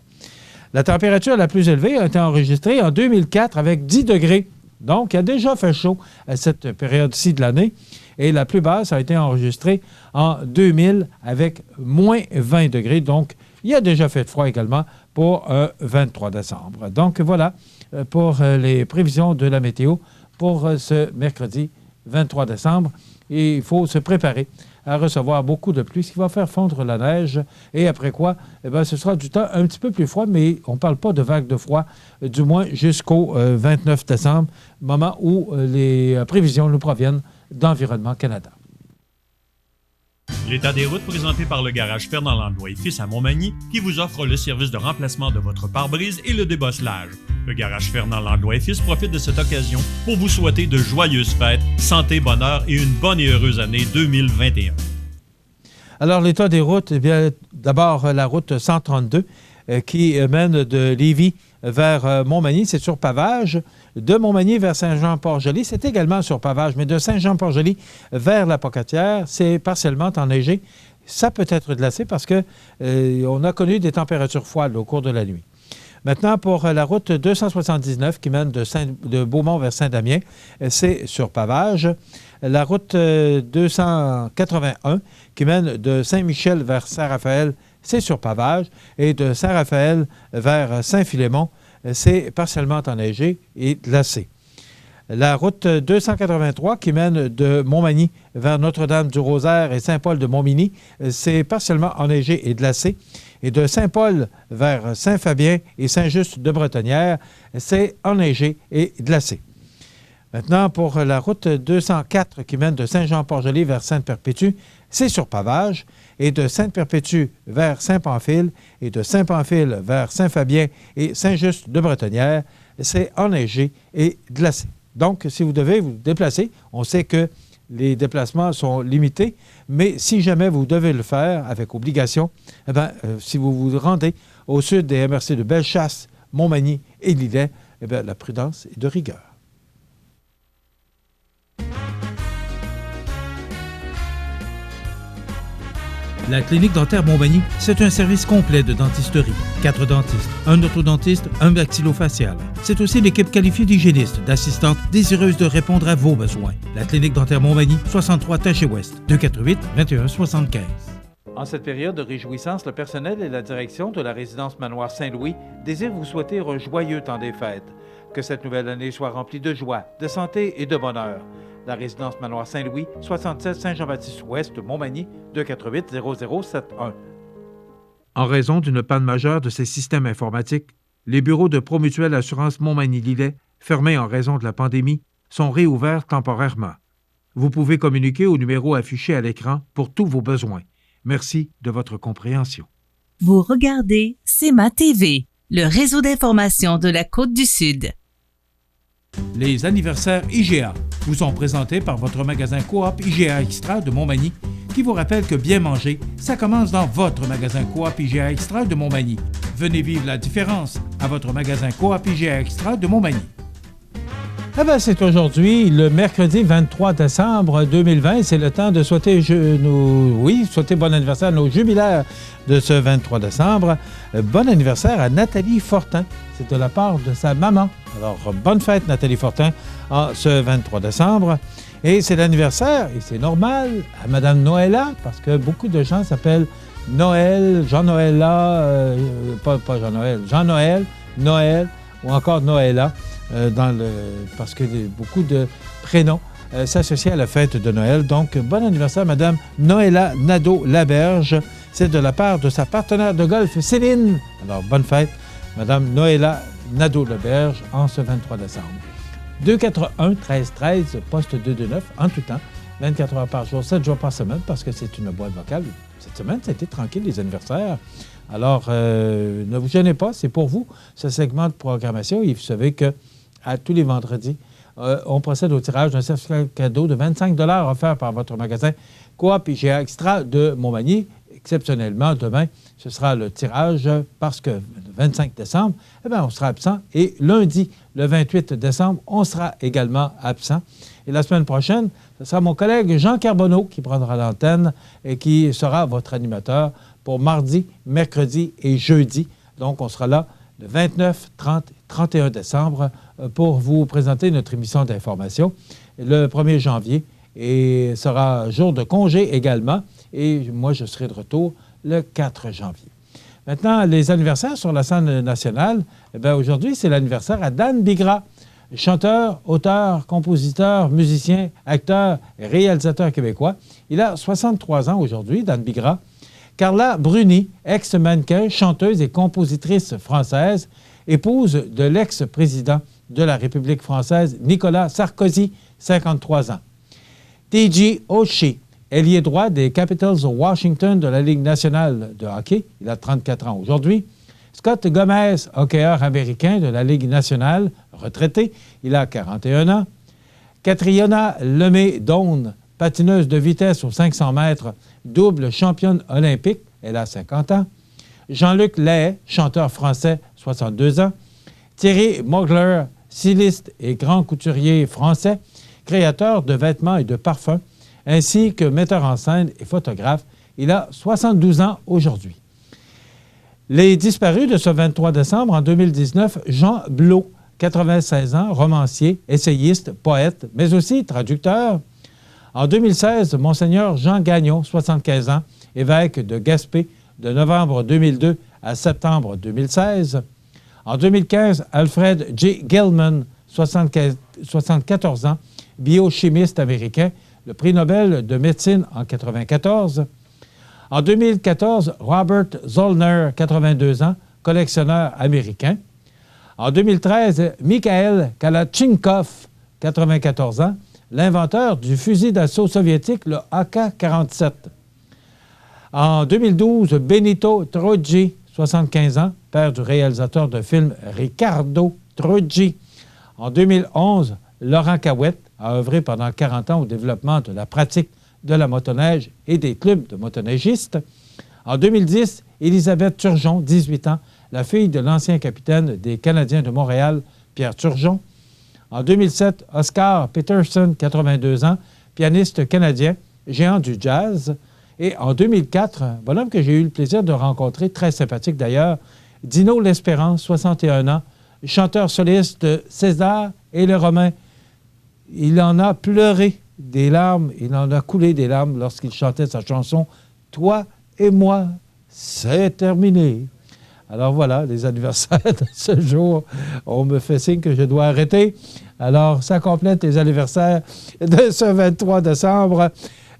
La température la plus élevée a été enregistrée en 2004 avec 10 degrés. Donc, il a déjà fait chaud à cette période-ci de l'année. Et la plus basse a été enregistrée en 2000 avec moins 20 degrés. Donc, il a déjà fait froid également pour 23 décembre. Donc, voilà pour les prévisions de la météo pour ce mercredi 23 décembre. Et il faut se préparer à recevoir beaucoup de pluie, ce qui va faire fondre la neige. Et après quoi, eh bien, ce sera du temps un petit peu plus froid, mais on ne parle pas de vague de froid, du moins jusqu'au 29 décembre, moment où les prévisions nous proviennent d'Environnement Canada. L'état des routes présenté par le garage Fernand Langlois et Fils à Montmagny qui vous offre le service de remplacement de votre pare-brise et le débosselage. Le garage Fernand Langlois et Fils profite de cette occasion pour vous souhaiter de joyeuses fêtes, santé, bonheur et une bonne et heureuse année 2021. Alors, l'état des routes, eh bien, d'abord, la route 132 qui mène de Lévis vers Montmagny, c'est sur pavage. De Montmagny vers Saint-Jean-Port-Joli, c'est également sur pavage, mais de Saint-Jean-Port-Joli vers la Pocatière, c'est partiellement enneigé. Ça peut être glacé parce qu'on a connu des températures froides au cours de la nuit. Maintenant, pour la route 279 qui mène de Beaumont vers Saint-Damien, c'est sur pavage. La route 281 qui mène de Saint-Michel vers Saint-Raphaël, c'est sur pavage. Et de Saint-Raphaël vers Saint-Philémon, c'est partiellement enneigé et glacé. La route 283 qui mène de Montmagny vers Notre-Dame-du-Rosaire et Saint-Paul-de-Montmagny, c'est partiellement enneigé et glacé. Et de Saint-Paul vers Saint-Fabien et Saint-Just-de-Bretonnière, c'est enneigé et glacé. Maintenant, pour la route 204 qui mène de Saint-Jean-Port-Joli vers Sainte-Perpétue, c'est sur pavage. Et de Sainte-Perpétue vers Saint-Pamphile et de Saint-Pamphile vers Saint-Fabien et Saint-Just-de-Bretonnière, c'est enneigé et glacé. Donc, si vous devez vous déplacer, on sait que les déplacements sont limités, mais si jamais vous devez le faire avec obligation, eh bien, si vous vous rendez au sud des MRC de Bellechasse, Montmagny et Lillet, eh bien, la prudence est de rigueur. La clinique dentaire Montmagny, c'est un service complet de dentisterie. 4 dentistes, un orthodontiste, un maxillofacial. C'est aussi l'équipe qualifiée d'hygiénistes, d'assistantes désireuses de répondre à vos besoins. La clinique dentaire Montmagny, 63 Taché-Ouest, 248-2175. En cette période de réjouissance, le personnel et la direction de la résidence Manoir Saint-Louis désirent vous souhaiter un joyeux temps des fêtes. Que cette nouvelle année soit remplie de joie, de santé et de bonheur. La résidence Manoir Saint-Louis, 67 Saint-Jean-Baptiste-Ouest, Montmagny, 248-0071. En raison d'une panne majeure de ces systèmes informatiques, les bureaux de Promutuelle Assurance Montmagny-Lillet, fermés en raison de la pandémie, sont réouverts temporairement. Vous pouvez communiquer au numéro affiché à l'écran pour tous vos besoins. Merci de votre compréhension. Vous regardez CEMA TV, le réseau d'information de la Côte-du-Sud. Les anniversaires IGA vous sont présentés par votre magasin Coop IGA Extra de Montmagny, qui vous rappelle que bien manger, ça commence dans votre magasin Coop IGA Extra de Montmagny. Venez vivre la différence à votre magasin Coop IGA Extra de Montmagny. Eh bien, c'est aujourd'hui, le mercredi 23 décembre 2020. C'est le temps de souhaiter bon anniversaire à nos jubilaires de ce 23 décembre. Bon anniversaire à Nathalie Fortin. C'est de la part de sa maman. Alors, bonne fête, Nathalie Fortin, en ce 23 décembre. Et c'est l'anniversaire, et c'est normal, à Mme Noëlla, parce que beaucoup de gens s'appellent Noël, Jean-Noëlla, pas Jean-Noël, Jean-Noël, Noël, ou encore Noëlla. Parce que beaucoup de prénoms s'associent à la fête de Noël. Donc, bon anniversaire, Mme Noëlla Nadeau-Laberge. C'est de la part de sa partenaire de golf, Céline. Alors, bonne fête, Mme Noëlla Nadeau-Laberge, en ce 23 décembre. 241-1313, poste 229, en tout temps, 24 heures par jour, 7 jours par semaine, parce que c'est une boîte vocale. Cette semaine, ça a été tranquille, les anniversaires. Alors, ne vous gênez pas, c'est pour vous, ce segment de programmation. Et vous savez que à tous les vendredis, on procède au tirage d'un certificat cadeau de 25 $ offert par votre magasin Coop IGA Extra de Montmagny. Exceptionnellement, demain, ce sera le tirage parce que le 25 décembre, on sera absent. Et lundi, le 28 décembre, on sera également absent. Et la semaine prochaine, ce sera mon collègue Jean Carbonneau qui prendra l'antenne et qui sera votre animateur pour mardi, mercredi et jeudi. Donc, on sera là le 29, 30 et 31 décembre pour vous présenter notre émission d'information. Le 1er janvier et sera jour de congé également. Et moi, je serai de retour le 4 janvier. Maintenant, les anniversaires sur la scène nationale. Aujourd'hui, c'est l'anniversaire à Dan Bigra, chanteur, auteur, compositeur, musicien, acteur et réalisateur québécois. Il a 63 ans aujourd'hui, Dan Bigra. Carla Bruni, ex-mannequin, chanteuse et compositrice française, épouse de l'ex-président de la République française, Nicolas Sarkozy, 53 ans. T.J. Oshie, ailier droit des Capitals de Washington de la Ligue nationale de hockey, il a 34 ans aujourd'hui. Scott Gomez, hockeyeur américain de la Ligue nationale, retraité, il a 41 ans. Catriona Lemay-Doane, patineuse de vitesse aux 500 mètres, double championne olympique, elle a 50 ans. Jean-Luc Lahaye, chanteur français, 62 ans. Thierry Mugler, styliste et grand couturier français, créateur de vêtements et de parfums, ainsi que metteur en scène et photographe. Il a 72 ans aujourd'hui. Les disparus de ce 23 décembre en 2019, Jean Blot, 96 ans, romancier, essayiste, poète, mais aussi traducteur. En 2016, Monseigneur Jean Gagnon, 75 ans, évêque de Gaspé, de novembre 2002 à septembre 2016. En 2015, Alfred J. Gilman, 74 ans, biochimiste américain, le prix Nobel de médecine en 1994. En 2014, Robert Zollner, 82 ans, collectionneur américain. En 2013, Mikhail Kalachnikov, 94 ans, l'inventeur du fusil d'assaut soviétique, le AK-47. En 2012, Benito Troggi, 75 ans, père du réalisateur de films Riccardo Troggi. En 2011, Laurent Cahouette a œuvré pendant 40 ans au développement de la pratique de la motoneige et des clubs de motoneigistes. En 2010, Élisabeth Turgeon, 18 ans, la fille de l'ancien capitaine des Canadiens de Montréal, Pierre Turgeon. En 2007, Oscar Peterson, 82 ans, pianiste canadien, géant du jazz. Et en 2004, un bonhomme que j'ai eu le plaisir de rencontrer, très sympathique d'ailleurs, Dino L'Espérance, 61 ans, chanteur soliste de César et le Romain. Il en a pleuré des larmes, il en a coulé des larmes lorsqu'il chantait sa chanson « Toi et moi, c'est terminé ». Alors voilà, les anniversaires de ce jour, on me fait signe que je dois arrêter. Alors, ça complète les anniversaires de ce 23 décembre.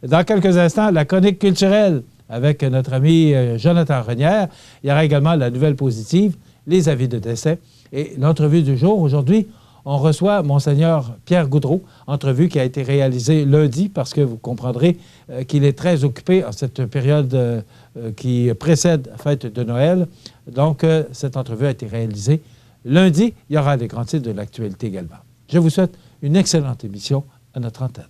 Dans quelques instants, la chronique culturelle avec notre ami Jonathan Renière. Il y aura également la nouvelle positive, les avis de décès et l'entrevue du jour. Aujourd'hui, on reçoit Monseigneur Pierre Goudreau, entrevue qui a été réalisée lundi parce que vous comprendrez qu'il est très occupé en cette période qui précède la fête de Noël. Donc, cette entrevue a été réalisée lundi. Il y aura les grands titres de l'actualité également. Je vous souhaite une excellente émission à notre antenne.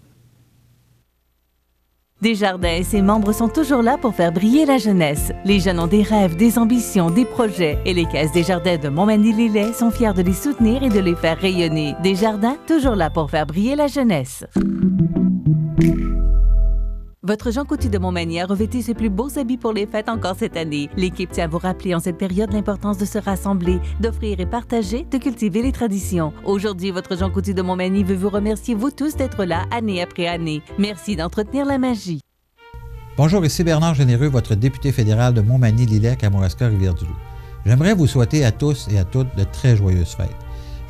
Desjardins et ses membres sont toujours là pour faire briller la jeunesse. Les jeunes ont des rêves, des ambitions, des projets et les caisses Desjardins de Montmagny-Lillet sont fiers de les soutenir et de les faire rayonner. Desjardins, toujours là pour faire briller la jeunesse. Votre Jean Coutu de Montmagny a revêtu ses plus beaux habits pour les fêtes encore cette année. L'équipe tient à vous rappeler en cette période l'importance de se rassembler, d'offrir et partager, de cultiver les traditions. Aujourd'hui, votre Jean Coutu de Montmagny veut vous remercier vous tous d'être là année après année. Merci d'entretenir la magie. Bonjour, ici Bernard Généreux, votre député fédéral de Montmagny-Lillet, Kamouraska, Rivière-du-Loup. J'aimerais vous souhaiter à tous et à toutes de très joyeuses fêtes.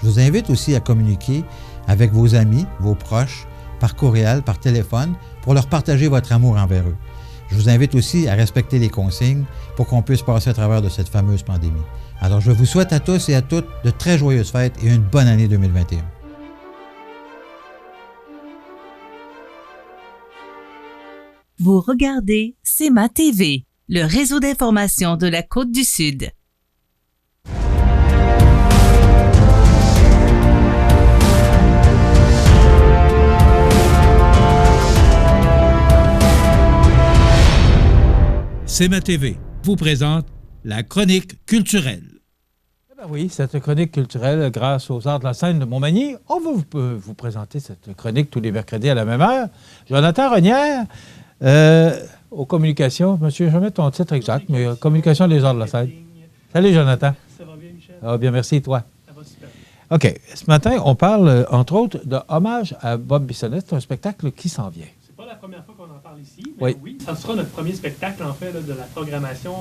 Je vous invite aussi à communiquer avec vos amis, vos proches, par courriel, par téléphone, pour leur partager votre amour envers eux. Je vous invite aussi à respecter les consignes pour qu'on puisse passer à travers de cette fameuse pandémie. Alors, je vous souhaite à tous et à toutes de très joyeuses fêtes et une bonne année 2021. Vous regardez CEMA TV, le réseau d'information de la Côte-du-Sud. CEMA TV vous présente la chronique culturelle. Ben oui, cette chronique culturelle, grâce aux Arts de la scène de Montmagny, on va vous présenter cette chronique tous les mercredis à la même heure. Jonathan Renière, aux communications. Monsieur, je vais mettre ton titre exact, mais communication des Arts de la scène. Salut, Jonathan. Ça va bien, Michel? Ça va bien, merci, toi. Ça va super. OK. Ce matin, on parle, entre autres, de Hommage à Bob Bissonnette. C'est un spectacle qui s'en vient. C'est pas la première fois qu'on en parle ici, mais oui, ça sera notre premier spectacle, en fait, là, de la programmation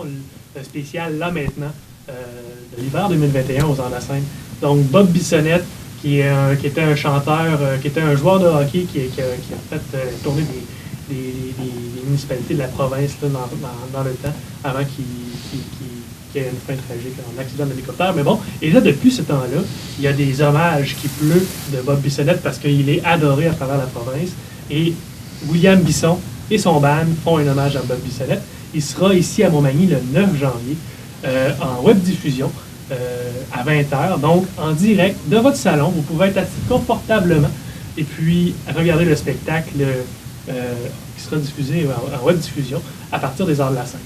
spéciale Là Maintenant, de l'hiver 2021 aux Arts de la scène. Donc, Bob Bissonnette, qui était un chanteur, qui était un joueur de hockey qui a fait tourner des municipalités de la province là, dans le temps, avant qu'il y ait une fin tragique, un accident d'hélicoptère. Mais bon, et là, depuis ce temps-là, il y a des hommages qui pleuvent de Bob Bissonnette parce qu'il est adoré à travers la province. Et William Bisson et son band font un hommage à Bob Bissonnette. Il sera ici à Montmagny le 9 janvier en web-diffusion à 20h, donc en direct de votre salon. Vous pouvez être assis confortablement et puis regarder le spectacle qui sera diffusé en web diffusion à partir des Arts de la Scène.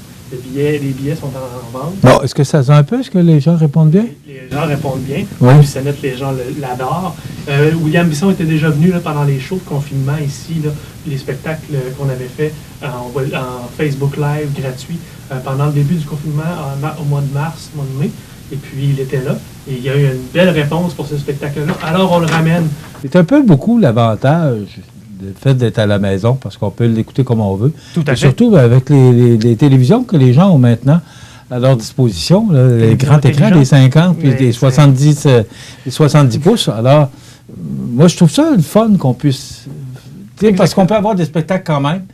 Les billets sont en vente. Bon, est-ce que ça sent un peu? Est-ce que les gens répondent bien? Les gens répondent bien. Oui. Bissonnette, les gens l'adorent. William Bisson était déjà venu là, pendant les shows de confinement ici, là, les spectacles qu'on avait fait en Facebook Live gratuit pendant le début du confinement au mois de mars, mois de mai. Et puis, il était là. Et il y a eu une belle réponse pour ce spectacle-là. Alors, on le ramène. C'est un peu beaucoup l'avantage le fait d'être à la maison, parce qu'on peut l'écouter comme on veut. Tout à fait. Surtout avec les télévisions que les gens ont maintenant à leur disposition, là, les grands écrans, les 50 puis les 70 pouces. Alors, moi, je trouve ça le fun qu'on puisse... Parce qu'on peut avoir des spectacles quand même,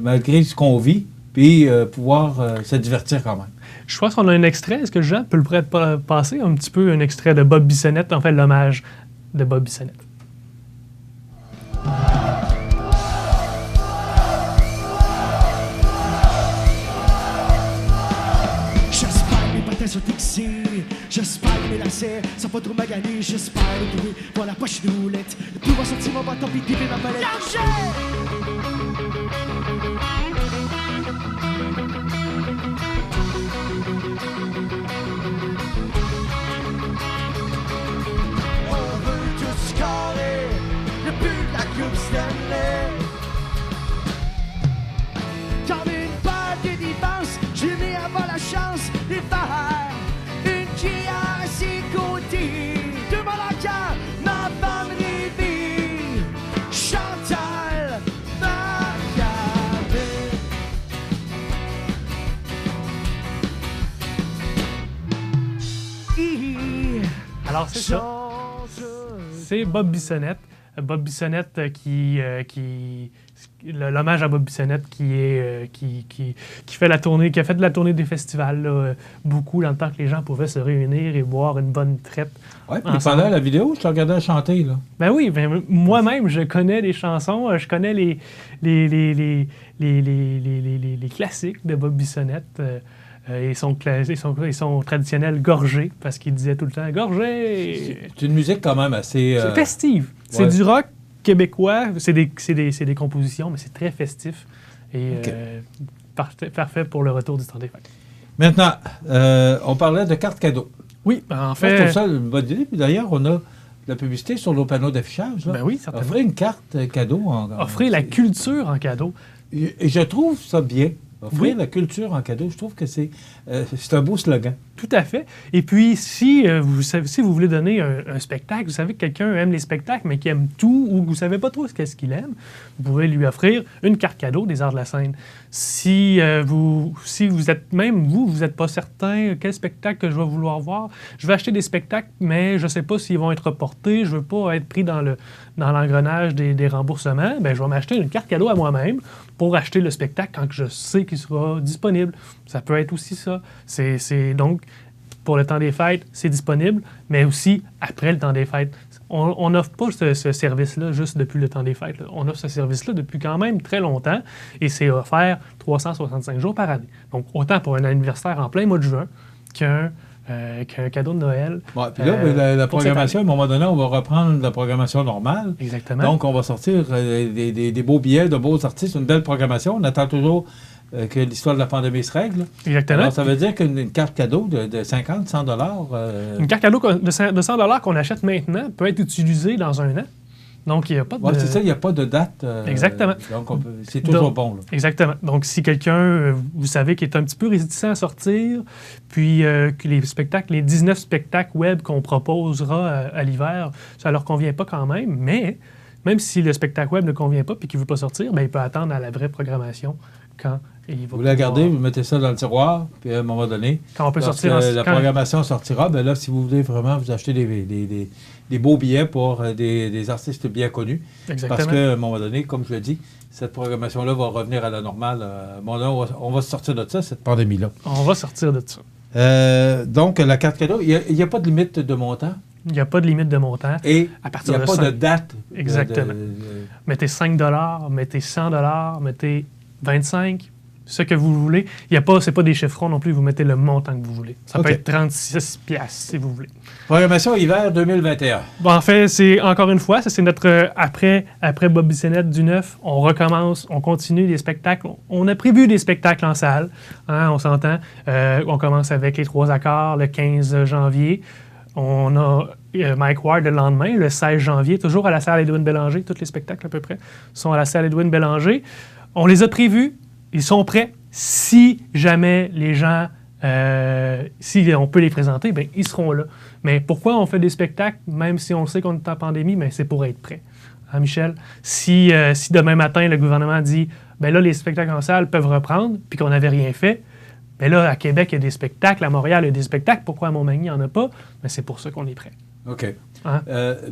malgré ce qu'on vit, puis pouvoir se divertir quand même. Je pense qu'on a un extrait. Est-ce que Jean peut le passer un petit peu, un extrait de Bob Bissonnette, en fait, l'hommage de Bob Bissonnette. Sont fixés. J'espère que mes lacets sont pas trop maganés. J'espère trouver voir la poche de roulette, de pouvoir sortir mon bâton puis tirer ma palette. On veut tous scorer le but de la Coupe Stanley. Comme une balle de défense, j'ai mis avant la chance de faire une cuillère à ses côtés. Devant la carte, ma femme rêvée, Chantal Macabé. Alors, c'est ça. C'est Bob Bissonnette. Bob Bissonnette l'hommage à Bob Bissonnette qui fait la tournée, qui a fait de la tournée des festivals là, beaucoup dans le temps que les gens pouvaient se réunir et boire une bonne traite. Oui, puis pendant la vidéo, je te regardais chanter, là. Ben oui, moi-même, je connais les chansons, je connais les classiques de Bob Bissonnette. Et son traditionnel gorgé, parce qu'il disait tout le temps « gorgé ». C'est une musique quand même assez... C'est festive. Ouais. C'est du rock québécois. C'est des compositions, mais c'est très festif. Et parfait pour le retour du temps des fêtes. Maintenant, on parlait de cartes cadeaux. Oui, en fait... Moi, je trouve ça une bonne idée. Puis d'ailleurs, on a de la publicité sur nos panneaux d'affichage. Ben oui, certainement. Offrir une carte cadeau. Offrir la culture en cadeau. Et je trouve ça bien. Offrir la culture en cadeau, je trouve que c'est un beau slogan. Tout à fait. Et puis, si vous voulez donner un spectacle, vous savez que quelqu'un aime les spectacles, mais qui aime tout, ou que vous ne savez pas trop qu'est-ce qu'il aime, vous pouvez lui offrir une carte cadeau des Arts de la Scène. Si vous êtes, même vous n'êtes pas certain quel spectacle que je vais vouloir voir, je vais acheter des spectacles, mais je ne sais pas s'ils vont être reportés, je ne veux pas être pris dans l'engrenage des remboursements, bien, je vais m'acheter une carte cadeau à moi-même pour acheter le spectacle quand je sais qu'il sera disponible. Ça peut être aussi ça. C'est donc, pour le temps des fêtes, c'est disponible, mais aussi après le temps des fêtes. On n'offre pas ce service-là juste depuis le temps des fêtes. Là. On offre ce service-là depuis quand même très longtemps et c'est offert 365 jours par année. Donc, autant pour un anniversaire en plein mois de juin qu'un cadeau de Noël. Bon, puis là, la programmation, à un moment donné, on va reprendre la programmation normale. Exactement. Donc, on va sortir des beaux billets, de beaux artistes, une belle programmation. On attend toujours que l'histoire de la pandémie se règle. Exactement. Alors, ça veut dire qu'une carte cadeau de 50, 100 Une carte cadeau de 100 qu'on achète maintenant peut être utilisée dans un an. Donc, il n'y a pas de... Oui, c'est ça, il n'y a pas de date. Exactement. Donc, c'est toujours bon. Là. Exactement. Donc, si quelqu'un, vous savez, qui est un petit peu réticent à sortir, puis que les 19 spectacles web qu'on proposera à l'hiver, ça ne leur convient pas quand même, mais même si le spectacle web ne convient pas et qu'il ne veut pas sortir, bien, il peut attendre à la vraie programmation quand il va vous la gardez, vous mettez ça dans le tiroir, puis à un moment donné, quand on peut sortir la programmation sortira, bien là, si vous voulez vraiment vous acheter des beaux billets pour des artistes bien connus. Exactement. Parce qu'à un moment donné, comme je l'ai dit, cette programmation-là va revenir à la normale. On va sortir de ça, cette pandémie-là. On va sortir de ça. Donc, la carte cadeau, il n'y a pas de limite de montant. Il n'y a pas de limite de montant. Et il n'y a pas de date. Exactement. Mettez 5 $, mettez 100 $, mettez 25, ce que vous voulez. C'est pas des chiffrons non plus, vous mettez le montant que vous voulez. Ça peut être 36 piastres si vous voulez. Programmation hiver 2021. Bon, en fait, c'est encore une fois, ça c'est notre après Bob Bissonnette du 9, on recommence, on continue les spectacles. On a prévu des spectacles en salle, hein, on s'entend. On commence avec les 3 accords le 15 janvier. On a Mike Ward le lendemain, le 16 janvier, toujours à la salle Edwin Bélanger. Tous les spectacles à peu près sont à la salle Edwin Bélanger. On les a prévus, ils sont prêts. Si jamais les gens, si on peut les présenter, bien, ils seront là. Mais pourquoi on fait des spectacles, même si on sait qu'on est en pandémie, bien, c'est pour être prêt. Hein, Michel? Si demain matin, le gouvernement dit, bien là, les spectacles en salle peuvent reprendre, puis qu'on n'avait rien fait, bien là, à Québec, il y a des spectacles, à Montréal, il y a des spectacles, pourquoi à Montmagny, il n'y en a pas? Bien, c'est pour ça qu'on est prêt. OK. Hein?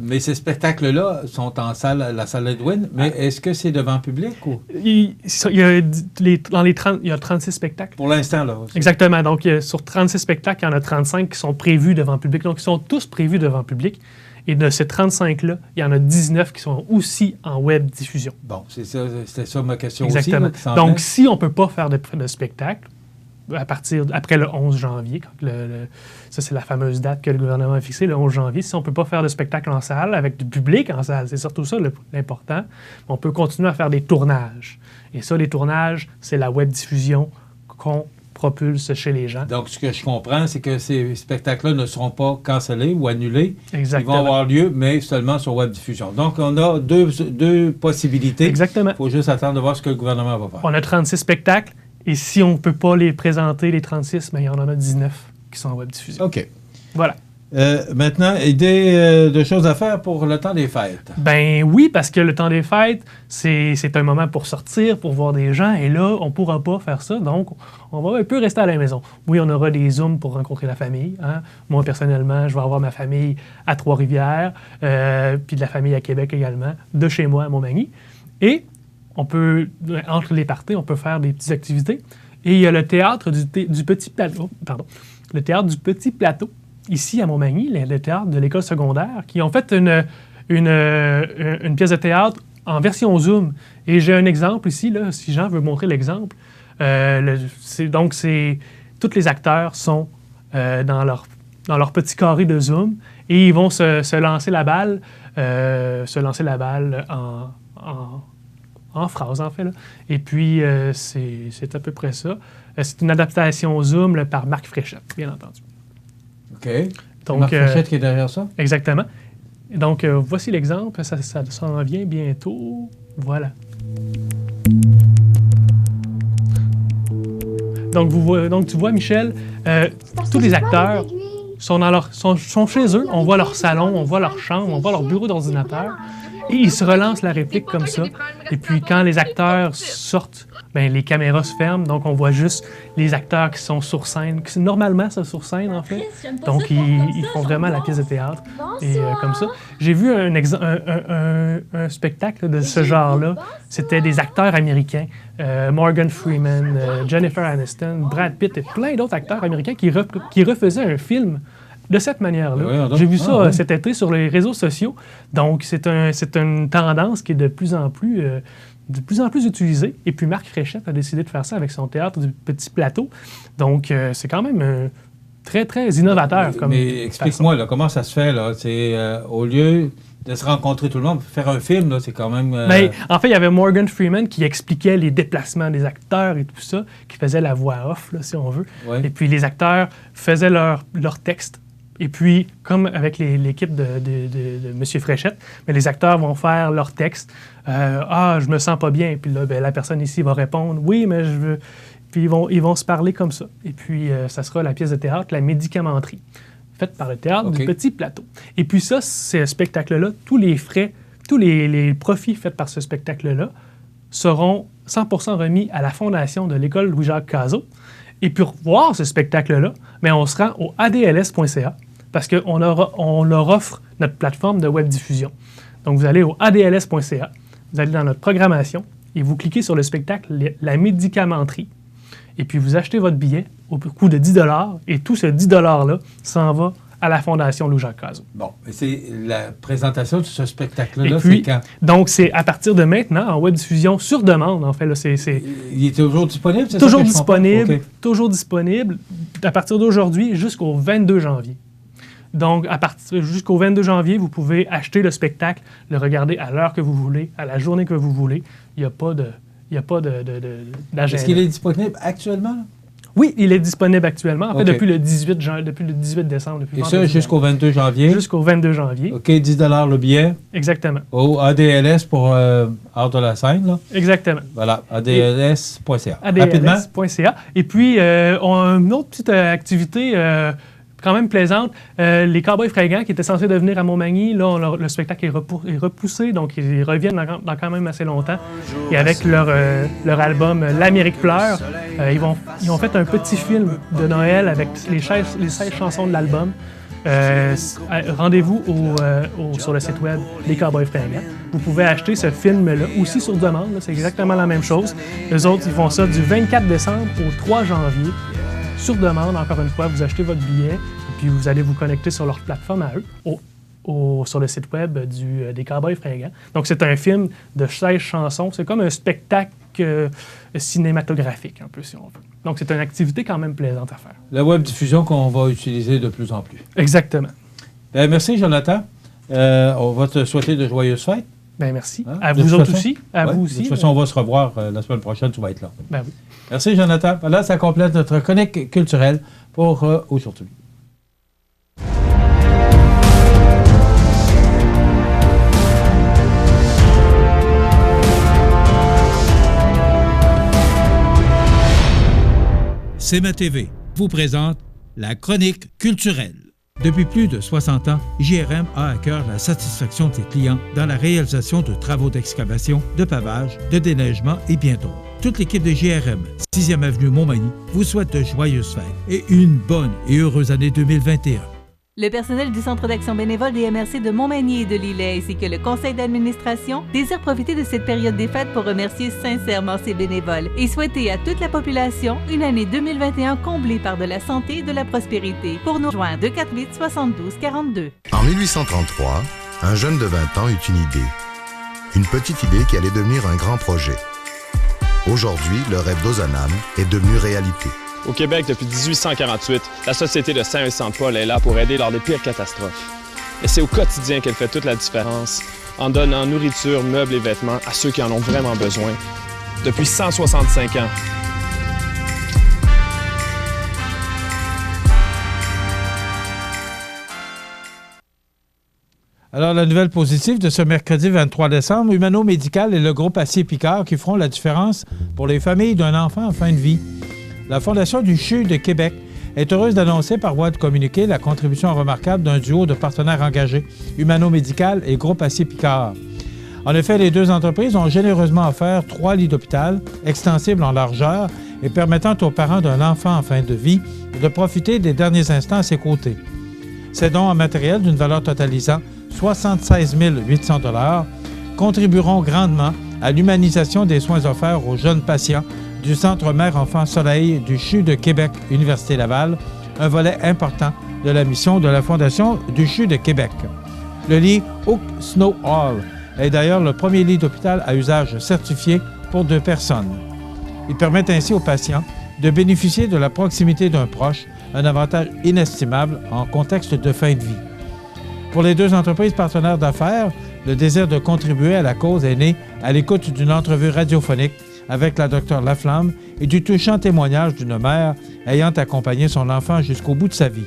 Mais ces spectacles-là sont en salle, la salle Edwin, mais est-ce que c'est devant public ou? Il y a 36 spectacles. Pour l'instant, là. Aussi. Exactement. Donc, sur 36 spectacles, il y en a 35 qui sont prévus devant public. Donc, ils sont tous prévus devant public. Et de ces 35-là, il y en a 19 qui sont aussi en web diffusion. Bon, c'était ça ma question Exactement. aussi. Exactement. Donc, si on ne peut pas faire de spectacle, après le 11 janvier, quand ça c'est la fameuse date que le gouvernement a fixée, le 11 janvier, si on ne peut pas faire de spectacle en salle, avec du public en salle, c'est surtout ça l'important, on peut continuer à faire des tournages. Et ça, les tournages, c'est la web diffusion qu'on propulse chez les gens. Donc, ce que je comprends, c'est que ces spectacles-là ne seront pas cancellés ou annulés. Exactement. Ils vont avoir lieu, mais seulement sur web diffusion. Donc, on a deux possibilités. Exactement. Il faut juste attendre de voir ce que le gouvernement va faire. On a 36 spectacles. Et si on ne peut pas les présenter, les 36, bien, il y en a 19 qui sont en web diffusion. OK. Voilà. Maintenant, idée de choses à faire pour le temps des fêtes. Ben oui, parce que le temps des fêtes, c'est un moment pour sortir, pour voir des gens. Et là, on ne pourra pas faire ça. Donc, on va un peu rester à la maison. Oui, on aura des Zooms pour rencontrer la famille. Hein. Moi, personnellement, je vais avoir ma famille à Trois-Rivières, puis de la famille à Québec également, de chez moi à Montmagny. Et on peut, entre les parties, on peut faire des petites activités. Et il y a le théâtre du Petit Plateau, le théâtre du Petit Plateau, ici à Montmagny, le théâtre de l'école secondaire, qui ont fait une pièce de théâtre en version Zoom. Et j'ai un exemple ici, là, si Jean veut montrer l'exemple. Tous les acteurs sont dans leur petit carré de Zoom et ils vont se lancer la balle, en phrase, en fait. Là. Et puis, c'est à peu près ça. C'est une adaptation Zoom là, par Marc Fréchette, bien entendu. OK. Donc, Marc Fréchette qui est derrière ça? Exactement. Donc, voici l'exemple. Ça s'en vient bientôt. Voilà. Donc, tu vois, Michel, tous les acteurs sont chez eux. On voit leur salon, on voit leur chambre, on voit leur bureau d'ordinateur. Et ils se relancent la réplique comme ça. Et puis, quand les acteurs sortent, bien, les caméras se ferment. Donc, on voit juste les acteurs qui sont sur scène, qui normalement sont sur scène, en fait. Donc, ils font vraiment la pièce de théâtre. Et comme ça. J'ai vu un spectacle de ce genre-là. C'était des acteurs américains. Morgan Freeman, Jennifer Aniston, Brad Pitt et plein d'autres acteurs américains qui refaisaient un film de cette manière-là. J'ai vu ça cet été sur les réseaux sociaux. Donc, c'est une tendance qui est de plus en plus utilisée. Et puis, Marc Fréchette a décidé de faire ça avec son théâtre du Petit Plateau. Donc, c'est quand même très, très innovateur. Mais explique-moi, là, comment ça se fait? Là? C'est, au lieu de se rencontrer tout le monde, faire un film, là, c'est quand même... Bien, en fait, il y avait Morgan Freeman qui expliquait les déplacements des acteurs et tout ça, qui faisait la voix off, là, si on veut. Ouais. Et puis, les acteurs faisaient leur texte. Et puis, comme avec l'équipe de M. Fréchette, mais les acteurs vont faire leur texte. Je me sens pas bien. Puis là, la personne ici va répondre, oui, mais je veux... Puis ils vont se parler comme ça. Et puis, ça sera la pièce de théâtre, La Médicamenterie, faite par le théâtre du Petit Plateau. Et puis ça, ce spectacle-là, tous les frais, tous les profits faits par ce spectacle-là seront 100% remis à la fondation de l'École Louis-Jacques Cazot. Et pour voir ce spectacle-là, bien, on se rend au adls.ca parce qu'on leur offre notre plateforme de web diffusion. Donc, vous allez au adls.ca, vous allez dans notre programmation et vous cliquez sur le spectacle La Médicamenterie. Et puis, vous achetez votre billet au coût de 10 $ et tout ce 10 $ -là s'en va à la Fondation Louis-Jacques Cazot. Bon, et c'est la présentation de ce spectacle-là, Et puis, c'est quand? Donc, c'est à partir de maintenant, en web diffusion sur demande, en fait. Là, Il est toujours disponible, c'est toujours ça que je disponible, comprends? OK. toujours disponible, à partir d'aujourd'hui jusqu'au 22 janvier. Donc, jusqu'au 22 janvier, vous pouvez acheter le spectacle, le regarder à l'heure que vous voulez, à la journée que vous voulez. Il n'y a pas d'agenda. Est-ce qu'il est disponible actuellement? Oui, il est disponible actuellement. En fait, OK. depuis le 18 décembre. Depuis Et ça, vendredi jusqu'au 22 janvier? Jusqu'au 22 janvier. OK, 10 $ le billet. Exactement. Au ADLS pour Art de la scène, là. Exactement. Voilà, adls.ca. adls.ca. Et puis, on a une autre petite activité quand même plaisante. Les Cowboys fringants qui étaient censés devenir à Montmagny, là, le spectacle est repoussé, donc ils reviennent dans quand même assez longtemps. Et avec leur album L'Amérique pleure, ils ont fait un petit film de Noël avec les 16 chansons de l'album. Rendez-vous sur le site web des Cowboys fringants. Vous pouvez acheter ce film-là aussi sur demande. Là, c'est exactement la même chose. Les autres, ils font ça du 24 décembre au 3 janvier. Sur demande, encore une fois, vous achetez votre billet et puis vous allez vous connecter sur leur plateforme à eux, sur le site web des Cowboys fringants. Donc, c'est un film de 16 chansons. C'est comme un spectacle cinématographique, un peu, si on veut. Donc, c'est une activité quand même plaisante à faire. La web diffusion qu'on va utiliser de plus en plus. Exactement. Bien, merci, Jonathan. On va te souhaiter de joyeuses fêtes. Bien, merci. Hein? À vous autres aussi. À vous aussi. De toute façon, on va se revoir la semaine prochaine. Tu vas être là. Ben oui. Merci, Jonathan. Voilà, ça complète notre chronique culturelle pour aujourd'hui. CMA TV vous présente la chronique culturelle. Depuis plus de 60 ans, JRM a à cœur la satisfaction de ses clients dans la réalisation de travaux d'excavation, de pavage, de déneigement et bien d'autres. Toute l'équipe de JRM, 6e Avenue Montmagny, vous souhaite de joyeuses fêtes et une bonne et heureuse année 2021. Le personnel du Centre d'action bénévole des MRC de Montmagny et de Lillet ainsi que le conseil d'administration désirent profiter de cette période des fêtes pour remercier sincèrement ces bénévoles et souhaiter à toute la population une année 2021 comblée par de la santé et de la prospérité. Pour nous joindre 248-72-42. En 1833, un jeune de 20 ans eut une idée. Une petite idée qui allait devenir un grand projet. Aujourd'hui, le rêve d'Ozanam est devenu réalité. Au Québec, depuis 1848, la Société de Saint-Vincent-de-Paul est là pour aider lors des pires catastrophes. Et c'est au quotidien qu'elle fait toute la différence, en donnant nourriture, meubles et vêtements à ceux qui en ont vraiment besoin. Depuis 165 ans. Alors, la nouvelle positive de ce mercredi 23 décembre, Humano Médical et le groupe Acier Picard qui feront la différence pour les familles d'un enfant en fin de vie. La Fondation du CHU de Québec est heureuse d'annoncer par voie de communiqué la contribution remarquable d'un duo de partenaires engagés, Humano Médical et Groupe Acier Picard. En effet, les deux entreprises ont généreusement offert 3 lits d'hôpital, extensibles en largeur et permettant aux parents d'un enfant en fin de vie de profiter des derniers instants à ses côtés. Ces dons en matériel d'une valeur totalisant 76 800 $ contribueront grandement à l'humanisation des soins offerts aux jeunes patients du Centre Mère-Enfant Soleil du CHU de Québec, Université Laval, un volet important de la mission de la Fondation du CHU de Québec. Le lit Oak Snow Hall est d'ailleurs le premier lit d'hôpital à usage certifié pour 2 personnes. Il permet ainsi aux patients de bénéficier de la proximité d'un proche, un avantage inestimable en contexte de fin de vie. Pour les deux entreprises partenaires d'affaires, le désir de contribuer à la cause est né à l'écoute d'une entrevue radiophonique avec la Dr Laflamme et du touchant témoignage d'une mère ayant accompagné son enfant jusqu'au bout de sa vie.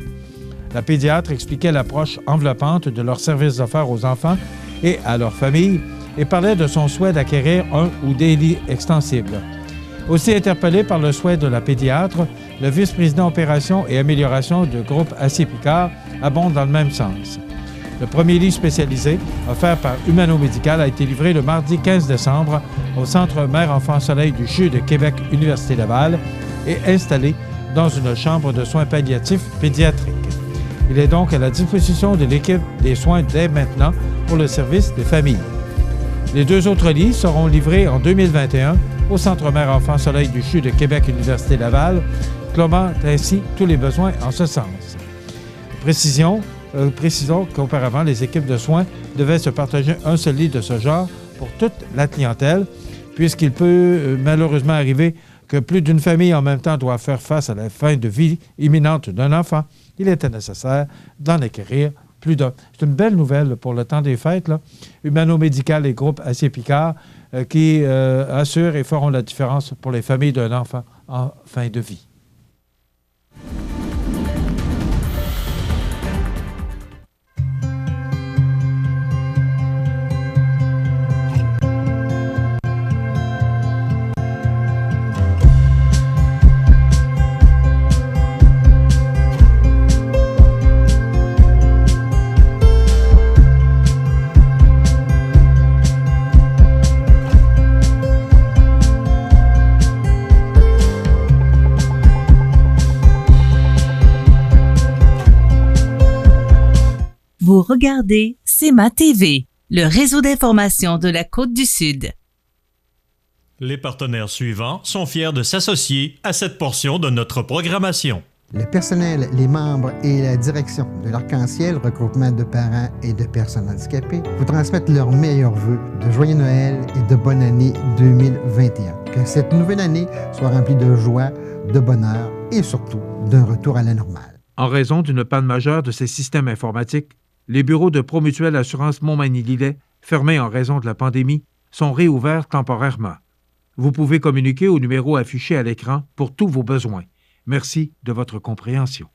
La pédiatre expliquait l'approche enveloppante de leur service d'affaires aux enfants et à leurs familles et parlait de son souhait d'acquérir un ou des lits extensibles. Aussi interpellé par le souhait de la pédiatre, le vice-président opération et amélioration du groupe Acier Picard abonde dans le même sens. Le premier lit spécialisé, offert par Humano Médical, a été livré le mardi 15 décembre au Centre Mère-Enfant Soleil du CHU de Québec, Université Laval, et installé dans une chambre de soins palliatifs pédiatriques. Il est donc à la disposition de l'équipe des soins dès maintenant pour le service des familles. Les 2 autres lits seront livrés en 2021 au Centre Mère-Enfant Soleil du CHU de Québec, Université Laval, clôturant ainsi tous les besoins en ce sens. Précisons qu'auparavant, les équipes de soins devaient se partager un seul lit de ce genre pour toute la clientèle, puisqu'il peut malheureusement arriver que plus d'une famille en même temps doit faire face à la fin de vie imminente d'un enfant. Il était nécessaire d'en acquérir plus d'un. C'est une belle nouvelle pour le temps des fêtes, là. Humano-Médical et groupe Acier Picard qui assurent et feront la différence pour les familles d'un enfant en fin de vie. Vous regardez CEMA TV, le réseau d'information de la Côte-du-Sud. Les partenaires suivants sont fiers de s'associer à cette portion de notre programmation. Le personnel, les membres et la direction de l'Arc-en-Ciel, regroupement de parents et de personnes handicapées, vous transmettent leurs meilleurs vœux de joyeux Noël et de bonne année 2021. Que cette nouvelle année soit remplie de joie, de bonheur et surtout d'un retour à la normale. En raison d'une panne majeure de ces systèmes informatiques, les bureaux de Promutuelle Assurance Montmagny-Lillet, fermés en raison de la pandémie, sont réouverts temporairement. Vous pouvez communiquer au numéro affiché à l'écran pour tous vos besoins. Merci de votre compréhension.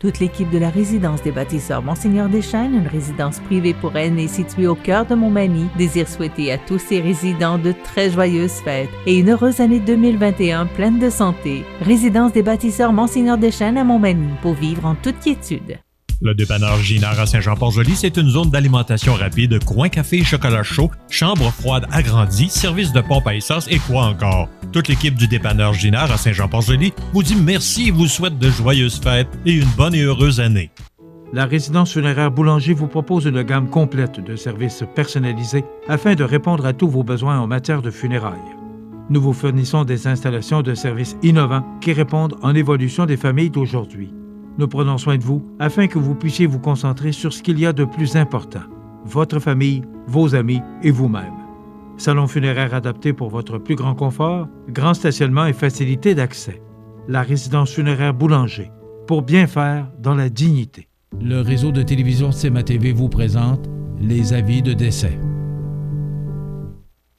Toute l'équipe de la résidence des bâtisseurs Monseigneur Deschaines, une résidence privée pour aînés située au cœur de Montmagny, désire souhaiter à tous ses résidents de très joyeuses fêtes et une heureuse année 2021 pleine de santé. Résidence des bâtisseurs Monseigneur Deschaines à Montmagny pour vivre en toute quiétude. Le dépanneur Ginard à Saint-Jean-Port-Joli, c'est une zone d'alimentation rapide, coin café et chocolat chaud, chambre froide agrandie, service de pompe à essence et quoi encore. Toute l'équipe du dépanneur Ginard à Saint-Jean-Port-Joli vous dit merci et vous souhaite de joyeuses fêtes et une bonne et heureuse année. La résidence funéraire Boulanger vous propose une gamme complète de services personnalisés afin de répondre à tous vos besoins en matière de funérailles. Nous vous fournissons des installations de services innovants qui répondent en évolution des familles d'aujourd'hui. Nous prenons soin de vous afin que vous puissiez vous concentrer sur ce qu'il y a de plus important, votre famille, vos amis et vous-même. Salon funéraire adapté pour votre plus grand confort, grand stationnement et facilité d'accès. La résidence funéraire Boulanger, pour bien faire dans la dignité. Le réseau de télévision CEMA TV vous présente les avis de décès.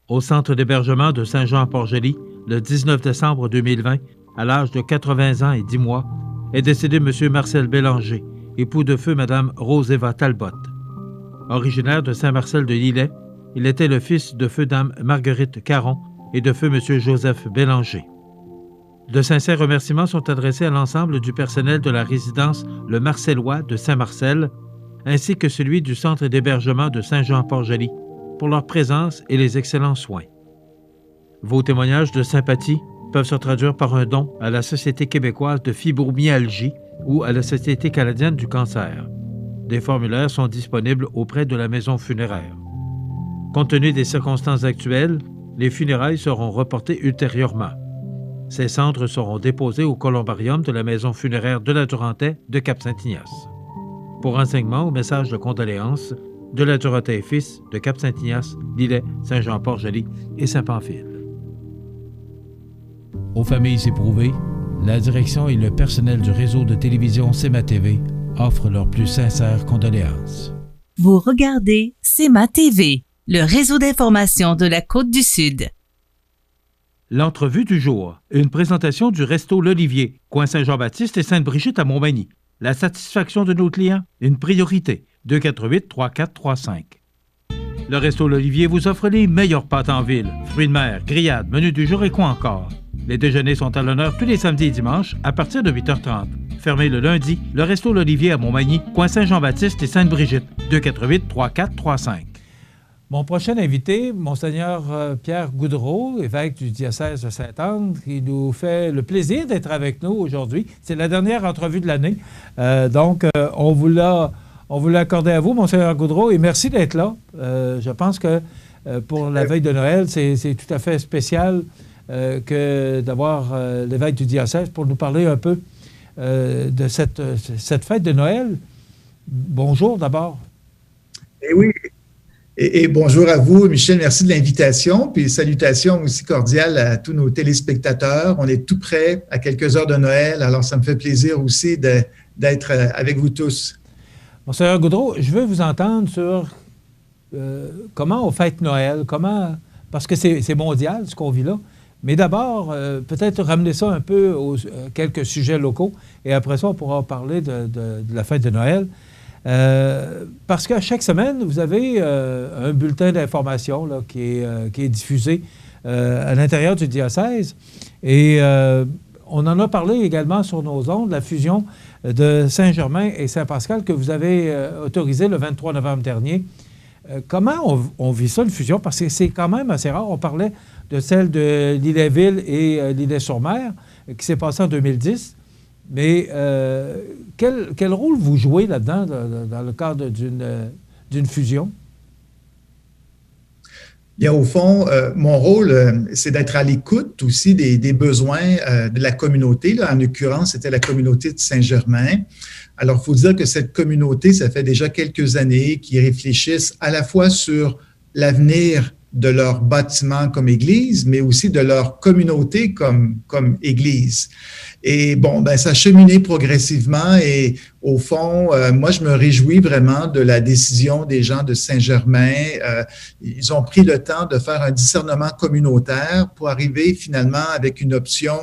Au centre d'hébergement de Saint-Jean-Port-Joli, le 19 décembre 2020, à l'âge de 80 ans et 10 mois, est décédé M. Marcel Bélanger, époux de feu Mme Rose-Eva Talbot. Originaire de Saint-Marcel-de-Lillet, il était le fils de feu Dame Marguerite Caron et de feu M. Joseph Bélanger. De sincères remerciements sont adressés à l'ensemble du personnel de la résidence Le Marcellois de Saint-Marcel, ainsi que celui du centre d'hébergement de Saint-Jean-Port-Joli, pour leur présence et les excellents soins. Vos témoignages de sympathie peuvent se traduire par un don à la Société québécoise de fibromyalgie ou à la Société canadienne du cancer. Des formulaires sont disponibles auprès de la maison funéraire. Compte tenu des circonstances actuelles, les funérailles seront reportées ultérieurement. Ces cendres seront déposées au columbarium de la maison funéraire de la Durantaye de Cap-Saint-Ignace. Pour renseignements ou messages de condoléances, de la Durantaye fils de Cap-Saint-Ignace, Lillet, Saint-Jean-Port-Joli et Saint-Pamphile. Aux familles éprouvées, la direction et le personnel du réseau de télévision CEMA TV offrent leurs plus sincères condoléances. Vous regardez CEMA TV, le réseau d'information de la Côte-du-Sud. L'entrevue du jour, une présentation du Resto L'Olivier, coin Saint-Jean-Baptiste et Sainte-Brigitte à Montmagny. La satisfaction de nos clients, une priorité. 248-3435. Le Resto L'Olivier vous offre les meilleures pâtes en ville, fruits de mer, grillades, menus du jour et quoi encore. Les déjeuners sont à l'honneur tous les samedis et dimanches à partir de 8h30. Fermé le lundi, le Resto L'Olivier à Montmagny, coin Saint-Jean-Baptiste et Sainte-Brigitte. 248-3435. Mon prochain invité, Monseigneur Pierre Goudreau, évêque du diocèse de Sainte-Anne, qui nous fait le plaisir d'être avec nous aujourd'hui. C'est la dernière entrevue de l'année. Donc, on vous l'a accordé à vous, Monseigneur Goudreau, et merci d'être là. Je pense que pour la veille de Noël, c'est tout à fait spécial que d'avoir l'évêque du diocèse pour nous parler un peu de cette fête de Noël bonjour d'abord. Eh oui. Et bonjour à vous, Michel. Merci de l'invitation. Puis salutations aussi cordiales à tous nos téléspectateurs. On est tout près, à quelques heures de Noël. Alors, ça me fait plaisir aussi d'être avec vous tous. Monseigneur Goudreau, je veux vous entendre sur comment on fête Noël, parce que c'est mondial ce qu'on vit là. Mais d'abord, peut-être ramener ça un peu aux quelques sujets locaux et après ça, on pourra parler de la fête de Noël. Parce qu'à chaque semaine, vous avez un bulletin d'information là, qui est diffusé à l'intérieur du diocèse. Et on en a parlé également sur nos ondes, la fusion de Saint-Germain et Saint-Pascal que vous avez autorisée le 23 novembre dernier. Comment on vit ça, une fusion? Parce que c'est quand même assez rare. On parlait de celle de l'Île-et-Ville et l'Île-et-sur-Mer qui s'est passée en 2010. Mais quel rôle vous jouez là-dedans dans le cadre d'une fusion? Bien, au fond, mon rôle, c'est d'être à l'écoute aussi des besoins de la communauté. Là, en l'occurrence, c'était la communauté de Saint-Germain. Alors, il faut dire que cette communauté, ça fait déjà quelques années qu'ils réfléchissent à la fois sur l'avenir de leur bâtiment comme Église, mais aussi de leur communauté comme Église. Et bon, ben ça a cheminé progressivement et au fond, moi, je me réjouis vraiment de la décision des gens de Saint-Germain. Ils ont pris le temps de faire un discernement communautaire pour arriver finalement avec une option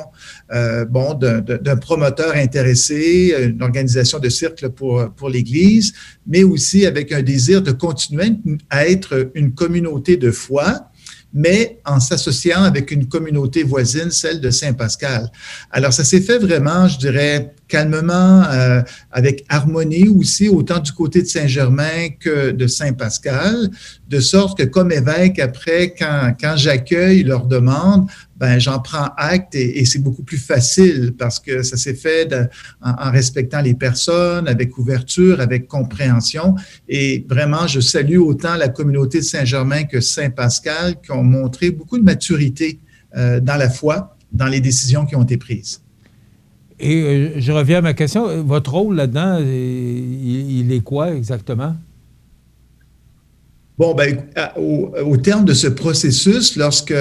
d'un promoteur intéressé, une organisation de cercle pour l'Église, mais aussi avec un désir de continuer à être une communauté de foi, mais en s'associant avec une communauté voisine, celle de Saint-Pascal. Alors, ça s'est fait vraiment, je dirais, calmement, avec harmonie aussi, autant du côté de Saint-Germain que de Saint-Pascal, de sorte que comme évêque, après, quand j'accueille leurs demandes, ben j'en prends acte et c'est beaucoup plus facile parce que ça s'est fait en respectant les personnes, avec ouverture, avec compréhension. Et vraiment, je salue autant la communauté de Saint-Germain que Saint-Pascal qui ont montré beaucoup de maturité dans la foi, dans les décisions qui ont été prises. Et je reviens à ma question. Votre rôle là-dedans, il est quoi exactement? Bon, ben, au terme de ce processus, lorsque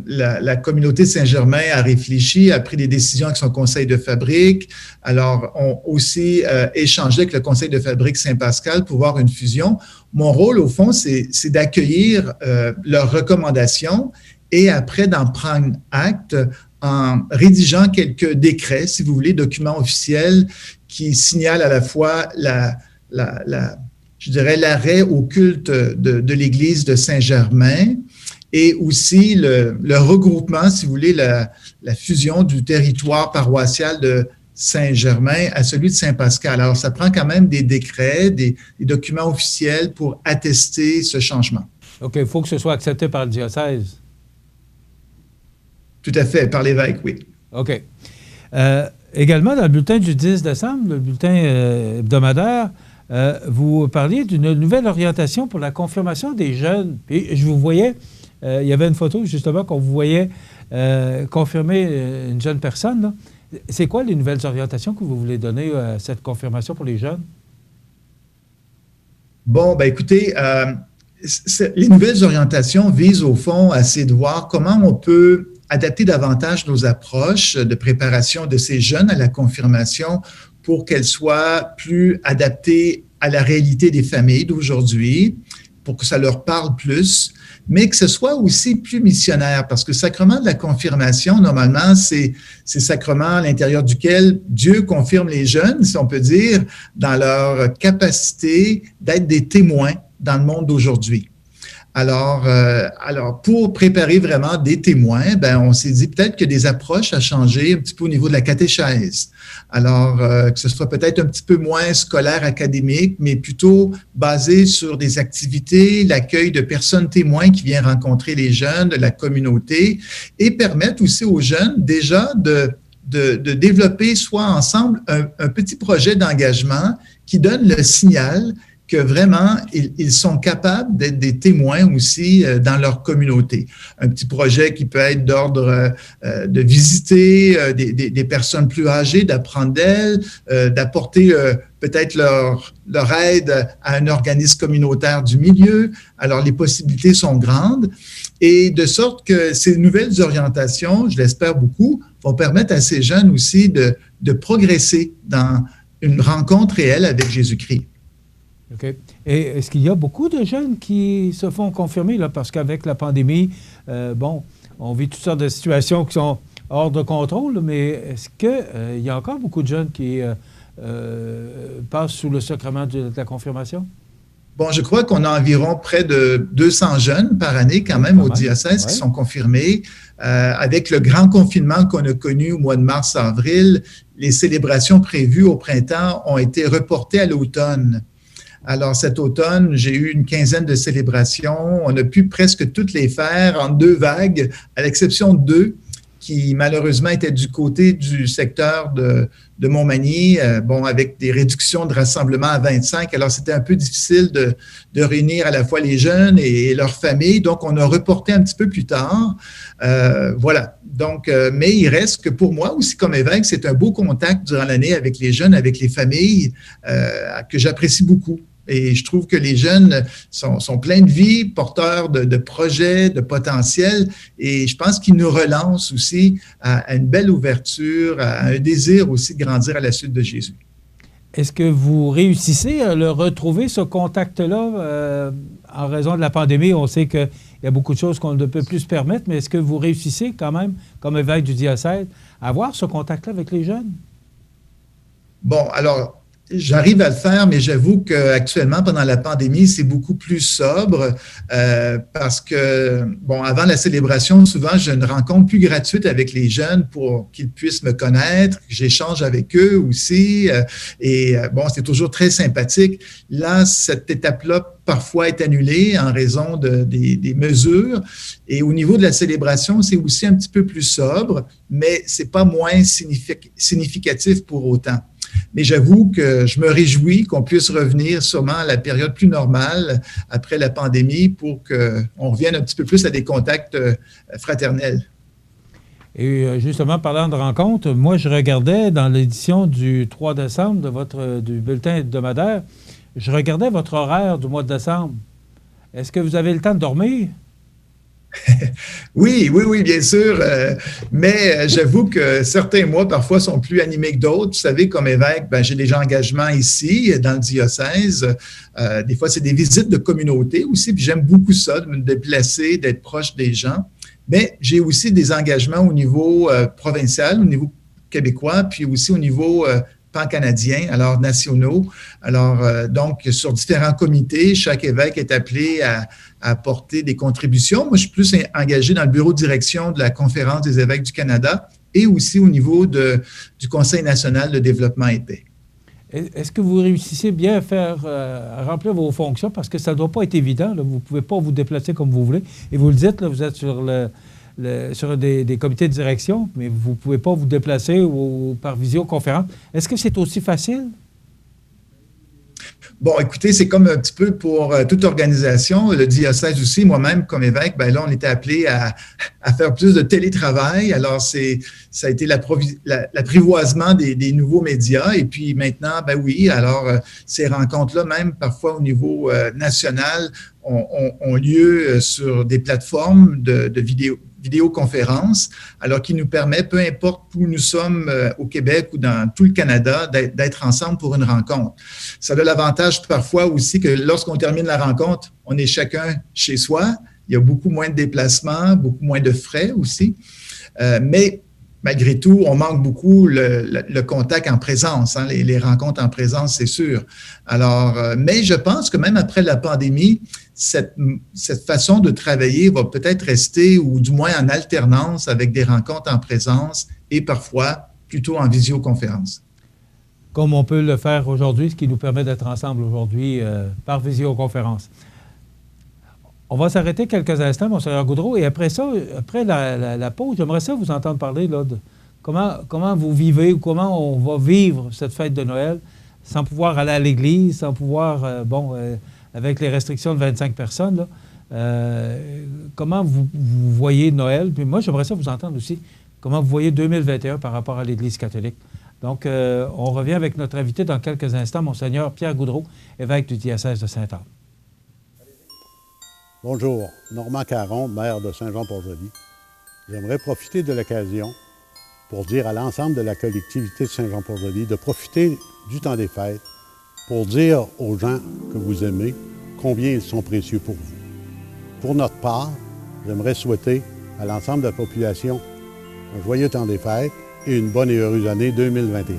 la communauté Saint-Germain a réfléchi, a pris des décisions avec son conseil de fabrique, alors on aussi échangé avec le conseil de fabrique Saint-Pascal pour voir une fusion. Mon rôle, au fond, c'est d'accueillir leurs recommandations et après d'en prendre acte en rédigeant quelques décrets, si vous voulez, documents officiels qui signalent à la fois je dirais, l'arrêt au culte de l'Église de Saint-Germain et aussi le regroupement, si vous voulez, la fusion du territoire paroissial de Saint-Germain à celui de Saint-Pascal. Alors, ça prend quand même des décrets, des documents officiels pour attester ce changement. OK, il faut que ce soit accepté par le diocèse. Tout à fait, par l'évêque, oui. OK. Également, dans le bulletin du 10 décembre, le bulletin hebdomadaire, vous parliez d'une nouvelle orientation pour la confirmation des jeunes. Puis je vous voyais, il y avait une photo justement qu'on vous voyait confirmer une jeune personne. Là. C'est quoi les nouvelles orientations que vous voulez donner à cette confirmation pour les jeunes? Bon, ben écoutez, les nouvelles orientations visent au fond à essayer de voir comment on peut adapter davantage nos approches de préparation de ces jeunes à la confirmation pour qu'elles soient plus adaptées à la réalité des familles d'aujourd'hui, pour que ça leur parle plus, mais que ce soit aussi plus missionnaire, parce que le sacrement de la confirmation, normalement, c'est le sacrement à l'intérieur duquel Dieu confirme les jeunes, si on peut dire, dans leur capacité d'être des témoins dans le monde d'aujourd'hui. Alors, pour préparer vraiment des témoins, ben, on s'est dit peut-être que des approches à changer un petit peu au niveau de la catéchèse. Alors, que ce soit peut-être un petit peu moins scolaire, académique, mais plutôt basé sur des activités, l'accueil de personnes témoins qui viennent rencontrer les jeunes de la communauté et permettre aussi aux jeunes déjà de développer soit ensemble un petit projet d'engagement qui donne le signal que vraiment, ils sont capables d'être des témoins aussi dans leur communauté. Un petit projet qui peut être d'ordre de visiter des personnes plus âgées, d'apprendre d'elles, d'apporter peut-être leur aide à un organisme communautaire du milieu. Alors, les possibilités sont grandes et de sorte que ces nouvelles orientations, je l'espère beaucoup, vont permettre à ces jeunes aussi de progresser dans une rencontre réelle avec Jésus-Christ. OK. Et est-ce qu'il y a beaucoup de jeunes qui se font confirmer, là, parce qu'avec la pandémie, on vit toutes sortes de situations qui sont hors de contrôle, mais est-ce qu'il y a encore beaucoup de jeunes qui passent sous le sacrement de la confirmation? Bon, je crois qu'on a environ près de 200 jeunes par année quand même au diocèse qui sont confirmés. Avec le grand confinement qu'on a connu au mois de mars-avril, les célébrations prévues au printemps ont été reportées à l'automne. Alors, cet automne, j'ai eu une quinzaine de célébrations. On a pu presque toutes les faire en 2 vagues, à l'exception de 2 qui, malheureusement, étaient du côté du secteur de Montmagny, avec des réductions de rassemblement à 25. Alors, c'était un peu difficile de réunir à la fois les jeunes et leurs familles. Donc, on a reporté un petit peu plus tard. Voilà. Donc, mais il reste que pour moi aussi, comme évêque, c'est un beau contact durant l'année avec les jeunes, avec les familles, que j'apprécie beaucoup. Et je trouve que les jeunes sont pleins de vie, porteurs de projets, de potentiel. Et je pense qu'ils nous relancent aussi à une belle ouverture, à un désir aussi de grandir à la suite de Jésus. Est-ce que vous réussissez à le retrouver, ce contact-là, en raison de la pandémie? On sait qu'il y a beaucoup de choses qu'on ne peut plus se permettre, mais est-ce que vous réussissez quand même, comme évêque du diocèse, à avoir ce contact-là avec les jeunes? Bon, alors, j'arrive à le faire, mais j'avoue qu'actuellement, pendant la pandémie, c'est beaucoup plus sobre parce que, avant la célébration, souvent, j'ai une rencontre plus gratuite avec les jeunes pour qu'ils puissent me connaître, que j'échange avec eux aussi. C'est toujours très sympathique. Là, cette étape-là, parfois, est annulée en raison des mesures. Et au niveau de la célébration, c'est aussi un petit peu plus sobre, mais c'est pas moins significatif pour autant. Mais j'avoue que je me réjouis qu'on puisse revenir sûrement à la période plus normale après la pandémie pour qu'on revienne un petit peu plus à des contacts fraternels. Et justement, parlant de rencontres, moi, je regardais dans l'édition du 3 décembre du bulletin hebdomadaire, je regardais votre horaire du mois de décembre. Est-ce que vous avez le temps de dormir? Oui, bien sûr. Mais j'avoue que certains mois, parfois, sont plus animés que d'autres. Vous savez, comme évêque, j'ai des engagements ici, dans le diocèse. Des fois, c'est des visites de communauté aussi. Puis j'aime beaucoup ça, de me déplacer, d'être proche des gens. Mais j'ai aussi des engagements au niveau provincial, au niveau québécois, puis aussi au niveau pan-canadiens, alors nationaux. Alors, donc, sur différents comités, chaque évêque est appelé à apporter des contributions. Moi, je suis plus engagé dans le bureau de direction de la Conférence des évêques du Canada et aussi au niveau du Conseil national de développement et paix. Est-ce que vous réussissez bien à remplir vos fonctions? Parce que ça ne doit pas être évident. Là. Vous ne pouvez pas vous déplacer comme vous voulez. Et vous le dites, là, vous êtes sur des comités de direction, mais vous ne pouvez pas vous déplacer par visioconférence. Est-ce que c'est aussi facile? Bon, écoutez, c'est comme un petit peu pour toute organisation. Le diocèse aussi, moi-même, comme évêque, là, on était appelé à faire plus de télétravail. Alors, ça a été l'apprivoisement des nouveaux médias. Et puis maintenant, oui, alors ces rencontres-là, même parfois au niveau national, ont lieu sur des plateformes de vidéoconférence, alors qui nous permet, peu importe où nous sommes au Québec ou dans tout le Canada, d'être ensemble pour une rencontre. Ça a l'avantage parfois aussi que lorsqu'on termine la rencontre, on est chacun chez soi. Il y a beaucoup moins de déplacements, beaucoup moins de frais aussi. Mais malgré tout, on manque beaucoup le contact en présence, hein, les rencontres en présence, c'est sûr. Alors, mais je pense que même après la pandémie, cette façon de travailler va peut-être rester, ou du moins en alternance avec des rencontres en présence et parfois plutôt en visioconférence. Comme on peut le faire aujourd'hui, ce qui nous permet d'être ensemble aujourd'hui par visioconférence. On va s'arrêter quelques instants, Monseigneur Goudreau, et après ça, après la pause, j'aimerais ça vous entendre parler là, de comment vous vivez ou comment on va vivre cette fête de Noël sans pouvoir aller à l'église, sans pouvoir, avec les restrictions de 25 personnes, là, comment vous voyez Noël? Puis moi, j'aimerais ça vous entendre aussi. Comment vous voyez 2021 par rapport à l'Église catholique? Donc, on revient avec notre invité dans quelques instants, Monseigneur Pierre Goudreau, évêque du diocèse de Sainte-Anne. Bonjour, Normand Caron, maire de Saint-Jean-Port-Joli. J'aimerais profiter de l'occasion pour dire à l'ensemble de la collectivité de Saint-Jean-Port-Joli de profiter du temps des fêtes pour dire aux gens que vous aimez combien ils sont précieux pour vous. Pour notre part, j'aimerais souhaiter à l'ensemble de la population un joyeux temps des fêtes et une bonne et heureuse année 2021.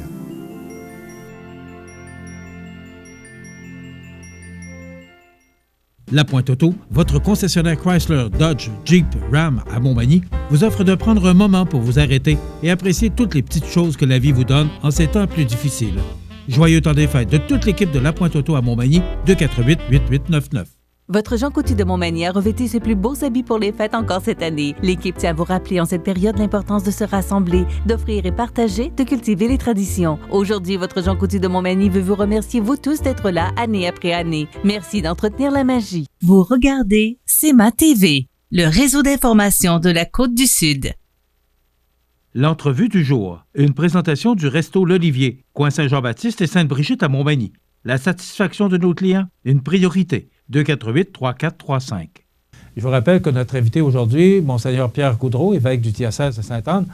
La Pointe Auto, votre concessionnaire Chrysler, Dodge, Jeep, Ram à Montmagny, vous offre de prendre un moment pour vous arrêter et apprécier toutes les petites choses que la vie vous donne en ces temps plus difficiles. Joyeux temps des fêtes de toute l'équipe de La Pointe Auto à Montmagny, 248-8899. Votre Jean Coutu de Montmagny a revêtu ses plus beaux habits pour les fêtes encore cette année. L'équipe tient à vous rappeler en cette période l'importance de se rassembler, d'offrir et partager, de cultiver les traditions. Aujourd'hui, votre Jean Coutu de Montmagny veut vous remercier vous tous d'être là année après année. Merci d'entretenir la magie. Vous regardez CEMA TV, le réseau d'information de la Côte-du-Sud. L'entrevue du jour, une présentation du Resto L'Olivier, coin Saint-Jean-Baptiste et Sainte-Brigitte à Montmagny. La satisfaction de nos clients, une priorité. 248-3435. Je vous rappelle que notre invité aujourd'hui, Monseigneur Pierre Goudreau, évêque du diocèse de Sainte-Anne.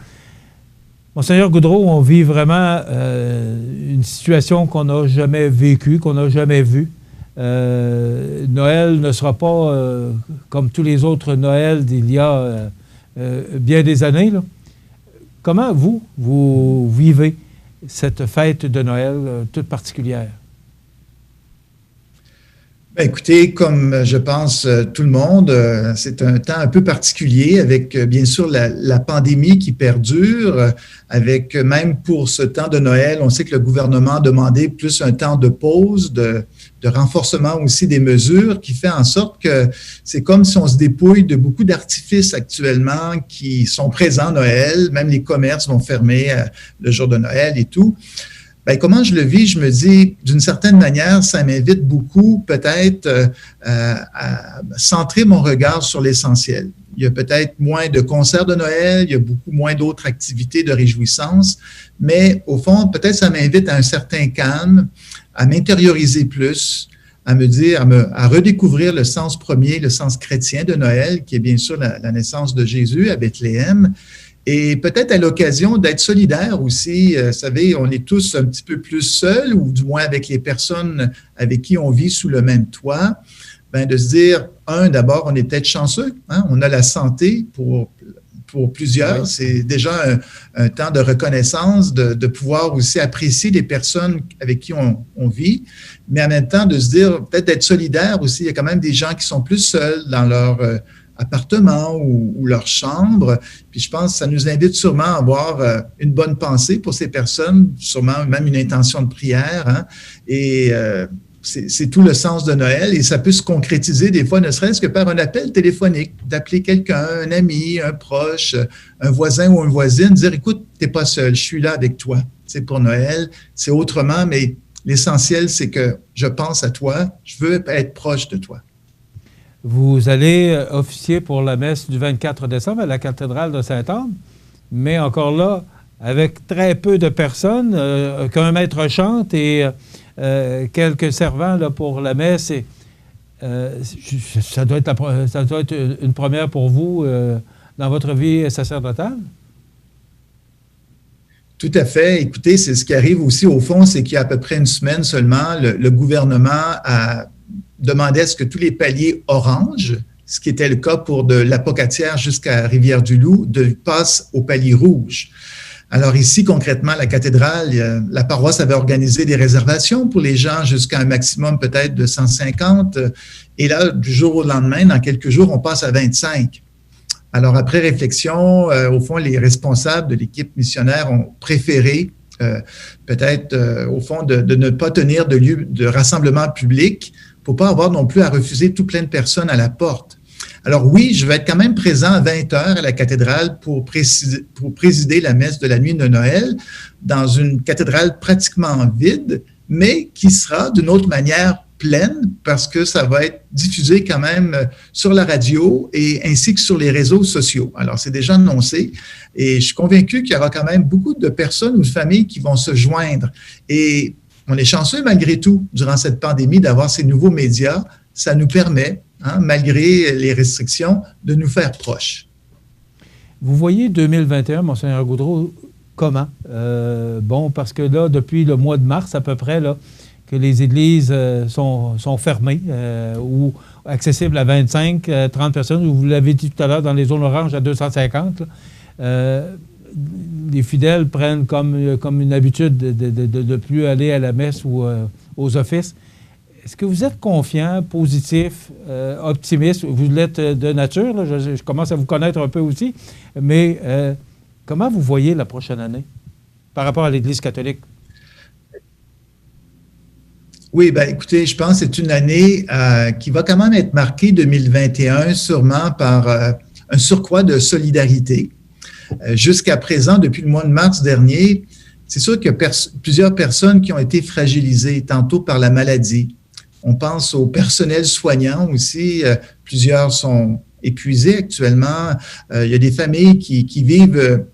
Monseigneur Goudreau, on vit vraiment une situation qu'on n'a jamais vécue, qu'on n'a jamais vue. Noël ne sera pas comme tous les autres Noëls d'il y a bien des années, là. Comment vous vivez cette fête de Noël toute particulière? Bien, écoutez, comme je pense tout le monde, c'est un temps un peu particulier avec bien sûr la pandémie qui perdure, avec même pour ce temps de Noël, on sait que le gouvernement a demandé plus un temps de pause, de renforcement aussi des mesures qui fait en sorte que c'est comme si on se dépouille de beaucoup d'artifices actuellement qui sont présents Noël, même les commerces vont fermer le jour de Noël et tout. Bien, comment je le vis? Je me dis, d'une certaine manière, ça m'invite beaucoup peut-être à centrer mon regard sur l'essentiel. Il y a peut-être moins de concerts de Noël, il y a beaucoup moins d'autres activités de réjouissance, mais au fond, peut-être ça m'invite à un certain calme, à m'intérioriser plus, à me dire, à redécouvrir le sens premier, le sens chrétien de Noël, qui est bien sûr la naissance de Jésus à Bethléem. Et peut-être à l'occasion d'être solidaire aussi. Vous savez, on est tous un petit peu plus seuls, ou du moins avec les personnes avec qui on vit sous le même toit. Bien, de se dire, d'abord, on est peut-être chanceux. Hein? On a la santé pour plusieurs. Oui. C'est déjà un temps de reconnaissance, de pouvoir aussi apprécier les personnes avec qui on vit. Mais en même temps, de se dire, peut-être d'être solidaire aussi. Il y a quand même des gens qui sont plus seuls dans leur appartement ou leur chambre. Puis je pense que ça nous invite sûrement à avoir une bonne pensée pour ces personnes, sûrement même une intention de prière. Hein? Et c'est tout le sens de Noël et ça peut se concrétiser des fois, ne serait-ce que par un appel téléphonique, d'appeler quelqu'un, un ami, un proche, un voisin ou une voisine, dire « Écoute, tu n'es pas seul, je suis là avec toi. » C'est pour Noël, c'est autrement, mais l'essentiel, c'est que je pense à toi, je veux être proche de toi. Vous allez officier pour la messe du 24 décembre à la cathédrale de Sainte-Anne, mais encore là, avec très peu de personnes, qu'un maître chante et quelques servants là, pour la messe. Et, ça doit être une première pour vous dans votre vie sacerdotale? Tout à fait. Écoutez, c'est ce qui arrive aussi au fond, c'est qu'il y a à peu près une semaine seulement, le gouvernement a demandé à ce que tous les paliers orange, ce qui était le cas pour de l'Apocatière jusqu'à Rivière-du-Loup, passent au palier rouge. Alors ici, concrètement, la cathédrale, la paroisse avait organisé des réservations pour les gens jusqu'à un maximum peut-être de 150. Et là, du jour au lendemain, dans quelques jours, on passe à 25. Alors après réflexion, au fond, les responsables de l'équipe missionnaire ont préféré peut-être, au fond, de ne pas tenir de lieu de rassemblement public pour pas avoir non plus à refuser tout plein de personnes à la porte. Alors oui, je vais être quand même présent à 20h à la cathédrale pour présider la messe de la nuit de Noël dans une cathédrale pratiquement vide, mais qui sera d'une autre manière pleine parce que ça va être diffusé quand même sur la radio et ainsi que sur les réseaux sociaux. Alors, c'est déjà annoncé et je suis convaincu qu'il y aura quand même beaucoup de personnes ou de familles qui vont se joindre. Et on est chanceux malgré tout, durant cette pandémie, d'avoir ces nouveaux médias. Ça nous permet, malgré les restrictions, de nous faire proches. Vous voyez 2021, Monseigneur Gaudreault, comment? Parce que là, depuis le mois de mars à peu près, là, que les églises sont fermées ou accessibles à 25, 30 personnes. Vous l'avez dit tout à l'heure, dans les zones oranges à 250. Les fidèles prennent comme une habitude de ne plus aller à la messe ou aux offices. Est-ce que vous êtes confiant, positif, optimiste? Vous l'êtes de nature, là, je commence à vous connaître un peu aussi, mais comment vous voyez la prochaine année par rapport à l'Église catholique? Oui, bien écoutez, je pense que c'est une année qui va quand même être marquée, 2021, sûrement par un surcroît de solidarité. Jusqu'à présent, depuis le mois de mars dernier, c'est sûr qu'il y a plusieurs personnes qui ont été fragilisées, tantôt par la maladie. On pense au personnel soignant aussi. Plusieurs sont épuisés actuellement. Il y a des familles qui vivent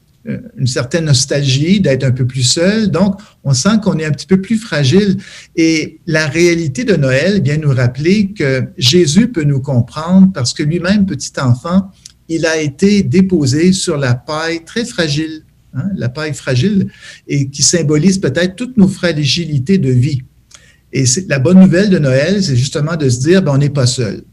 une certaine nostalgie d'être un peu plus seuls. Donc, on sent qu'on est un petit peu plus fragile. Et la réalité de Noël vient nous rappeler que Jésus peut nous comprendre parce que lui-même, petit enfant, il a été déposé sur la paille très fragile, la paille fragile, et qui symbolise peut-être toutes nos fragilités de vie. Et la bonne nouvelle de Noël, c'est justement de se dire, on n'est pas seul.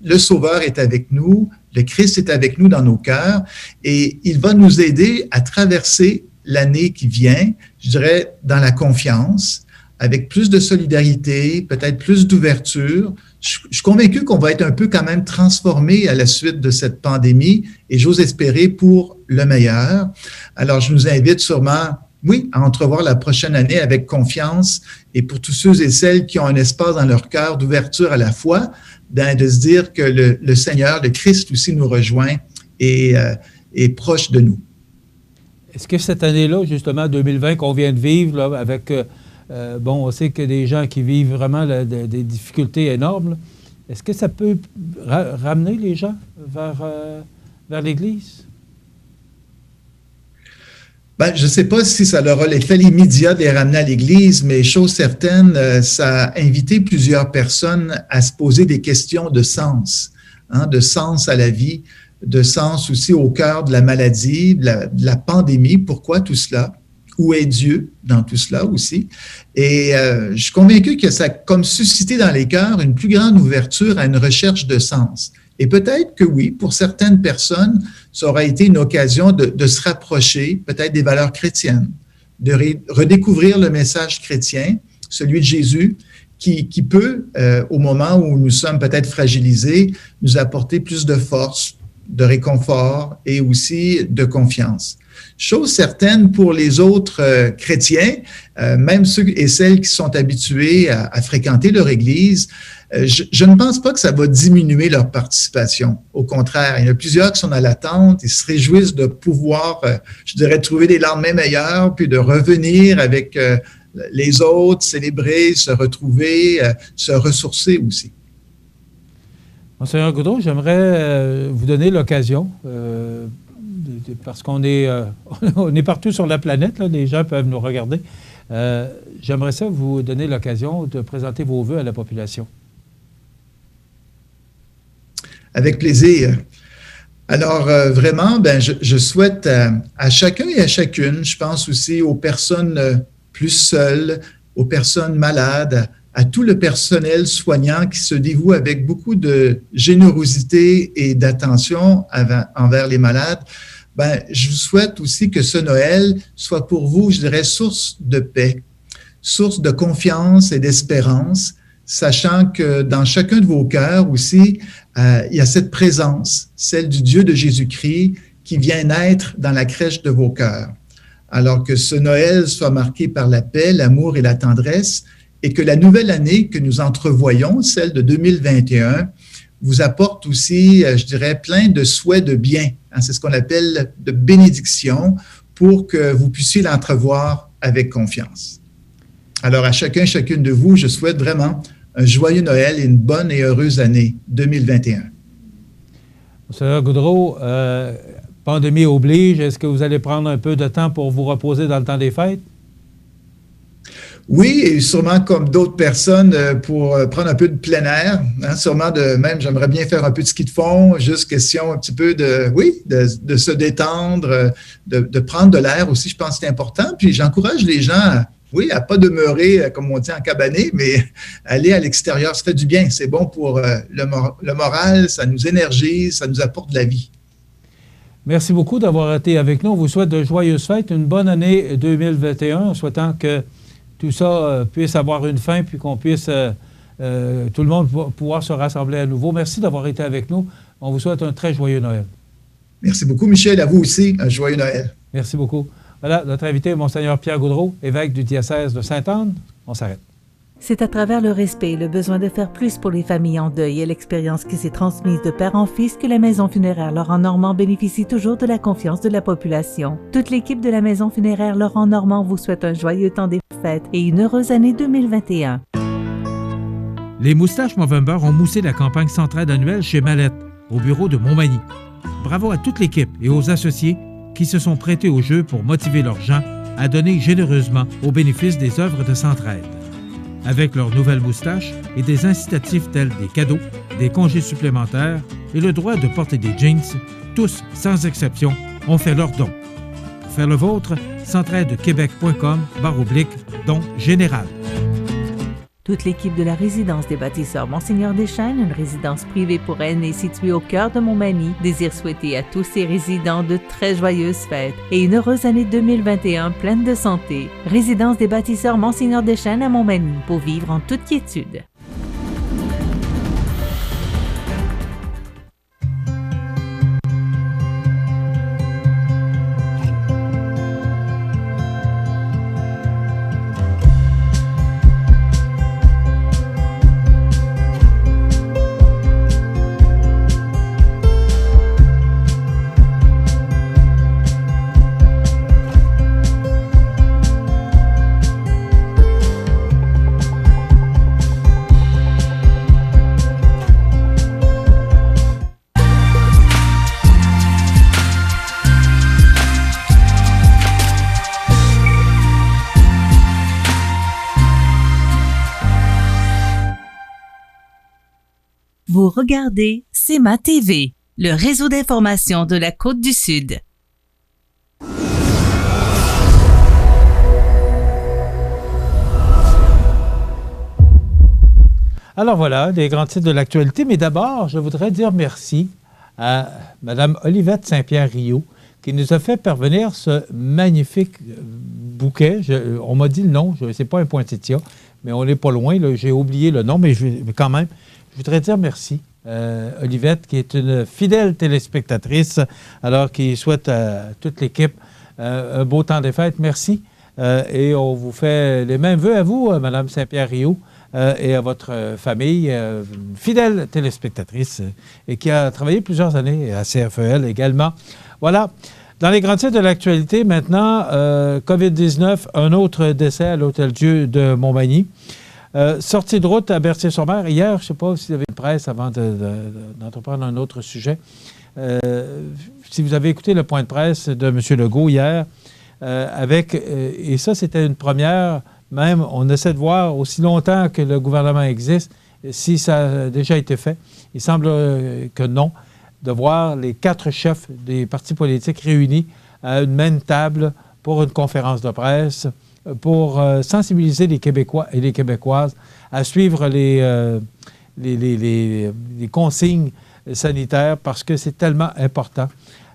Le Sauveur est avec nous, le Christ est avec nous dans nos cœurs, et il va nous aider à traverser l'année qui vient, je dirais, dans la confiance, avec plus de solidarité, peut-être plus d'ouverture. Je suis convaincu qu'on va être un peu quand même transformé à la suite de cette pandémie, et j'ose espérer pour le meilleur. Alors, je nous invite sûrement, oui, à entrevoir la prochaine année avec confiance, et pour tous ceux et celles qui ont un espace dans leur cœur d'ouverture à la foi, de se dire que le Seigneur, le Christ aussi nous rejoint et est proche de nous. Est-ce que cette année-là, justement, 2020, qu'on vient de vivre, là, avec, on sait que des gens qui vivent vraiment des difficultés énormes, là, est-ce que ça peut ramener les gens vers l'Église? Je ne sais pas si ça aura l'effet immédiat de les ramener à l'Église, mais chose certaine, ça a invité plusieurs personnes à se poser des questions de sens à la vie, de sens aussi au cœur de la maladie, de la pandémie. Pourquoi tout cela? Où est Dieu dans tout cela aussi? Et je suis convaincu que ça a comme suscité dans les cœurs une plus grande ouverture à une recherche de sens. Et peut-être que oui, pour certaines personnes, ça aura été une occasion de se rapprocher peut-être des valeurs chrétiennes, de redécouvrir le message chrétien, celui de Jésus, qui peut, au moment où nous sommes peut-être fragilisés, nous apporter plus de force, de réconfort et aussi de confiance. Chose certaine pour les autres chrétiens, même ceux et celles qui sont habitués à fréquenter leur Église, je ne pense pas que ça va diminuer leur participation. Au contraire, il y en a plusieurs qui sont dans l'attente et se réjouissent de pouvoir, je dirais, trouver des lendemains meilleurs, puis de revenir avec les autres, célébrer, se retrouver, se ressourcer aussi. Monseigneur Gaudreault, j'aimerais vous donner l'occasion, parce qu'on est partout sur la planète, là, les gens peuvent nous regarder. J'aimerais ça vous donner l'occasion de présenter vos vœux à la population. Avec plaisir. Alors, vraiment, je souhaite à chacun et à chacune, je pense aussi aux personnes plus seules, aux personnes malades, à tout le personnel soignant qui se dévoue avec beaucoup de générosité et d'attention envers les malades, je vous souhaite aussi que ce Noël soit pour vous, je dirais, source de paix, source de confiance et d'espérance, sachant que dans chacun de vos cœurs aussi, il y a cette présence, celle du Dieu de Jésus-Christ, qui vient naître dans la crèche de vos cœurs. Alors que ce Noël soit marqué par la paix, l'amour et la tendresse, et que la nouvelle année que nous entrevoyons, celle de 2021, vous apporte aussi, je dirais, plein de souhaits de bien. C'est ce qu'on appelle de bénédiction pour que vous puissiez l'entrevoir avec confiance. Alors, à chacune de vous, je souhaite vraiment un joyeux Noël et une bonne et heureuse année 2021. Monsieur Goudreau, pandémie oblige, est-ce que vous allez prendre un peu de temps pour vous reposer dans le temps des fêtes? Oui, et sûrement comme d'autres personnes pour prendre un peu de plein air. Hein, sûrement même, j'aimerais bien faire un peu de ski de fond, juste question un petit peu de se détendre, de prendre de l'air aussi, je pense que c'est important. Puis j'encourage les gens à ne pas demeurer, comme on dit, en cabané, mais aller à l'extérieur. Ça fait du bien, c'est bon pour le moral, ça nous énergise, ça nous apporte de la vie. Merci beaucoup d'avoir été avec nous. On vous souhaite de joyeuses fêtes, une bonne année 2021, en souhaitant que tout ça puisse avoir une fin, puis qu'on puisse, tout le monde pouvoir se rassembler à nouveau. Merci d'avoir été avec nous. On vous souhaite un très joyeux Noël. Merci beaucoup, Michel. À vous aussi, un joyeux Noël. Merci beaucoup. Voilà, notre invité, Monseigneur Pierre Goudreau, évêque du diocèse de Sainte-Anne. On s'arrête. C'est à travers le respect et le besoin de faire plus pour les familles en deuil et l'expérience qui s'est transmise de père en fils que la Maison funéraire Laurent-Normand bénéficie toujours de la confiance de la population. Toute l'équipe de la Maison funéraire Laurent-Normand vous souhaite un joyeux temps des fêtes et une heureuse année 2021. Les Moustaches Movember ont moussé la campagne Centraide annuelle chez Mallette, au bureau de Montmagny. Bravo à toute l'équipe et aux associés qui se sont prêtés au jeu pour motiver leurs gens à donner généreusement au bénéfice des œuvres de Centraide. Avec leurs nouvelles moustaches et des incitatifs tels des cadeaux, des congés supplémentaires et le droit de porter des jeans, tous, sans exception, ont fait leur don. Pour faire le vôtre, centraidequebec.com/don général. Toute l'équipe de la résidence des bâtisseurs Monseigneur Deschênes, une résidence privée pour aînés située au cœur de Montmagny, désire souhaiter à tous ses résidents de très joyeuses fêtes et une heureuse année 2021 pleine de santé. Résidence des bâtisseurs Monseigneur Deschênes à Montmagny pour vivre en toute quiétude. Vous regardez CEMA TV, le réseau d'information de la Côte-du-Sud. Alors voilà, les grands titres de l'actualité. Mais d'abord, je voudrais dire merci à Mme Olivette Saint-Pierre-Riou qui nous a fait parvenir ce magnifique bouquet. On m'a dit le nom, ce n'est pas un poinsettia, mais on n'est pas loin. Là, j'ai oublié le nom, mais quand même, je voudrais dire merci. Olivette, qui est une fidèle téléspectatrice, alors qui souhaite à toute l'équipe un beau temps des fêtes. Merci. Et on vous fait les mêmes vœux à vous, Mme Saint-Pierre-Riou, et à votre famille, une fidèle téléspectatrice et qui a travaillé plusieurs années à CFEL également. Voilà. Dans les grands titres de l'actualité, maintenant, COVID-19, un autre décès à l'Hôtel-Dieu de Montmagny. Sortie de route à Berthier-sur-Mer. Hier, je ne sais pas si vous avez une presse avant d'entreprendre un autre sujet. Si vous avez écouté le point de presse de M. Legault hier, et ça, c'était une première, même, on essaie de voir aussi longtemps que le gouvernement existe, si ça a déjà été fait. Il semble que non, de voir les 4 chefs des partis politiques réunis à une même table pour une conférence de presse, pour sensibiliser les Québécois et les Québécoises à suivre les consignes sanitaires parce que c'est tellement important.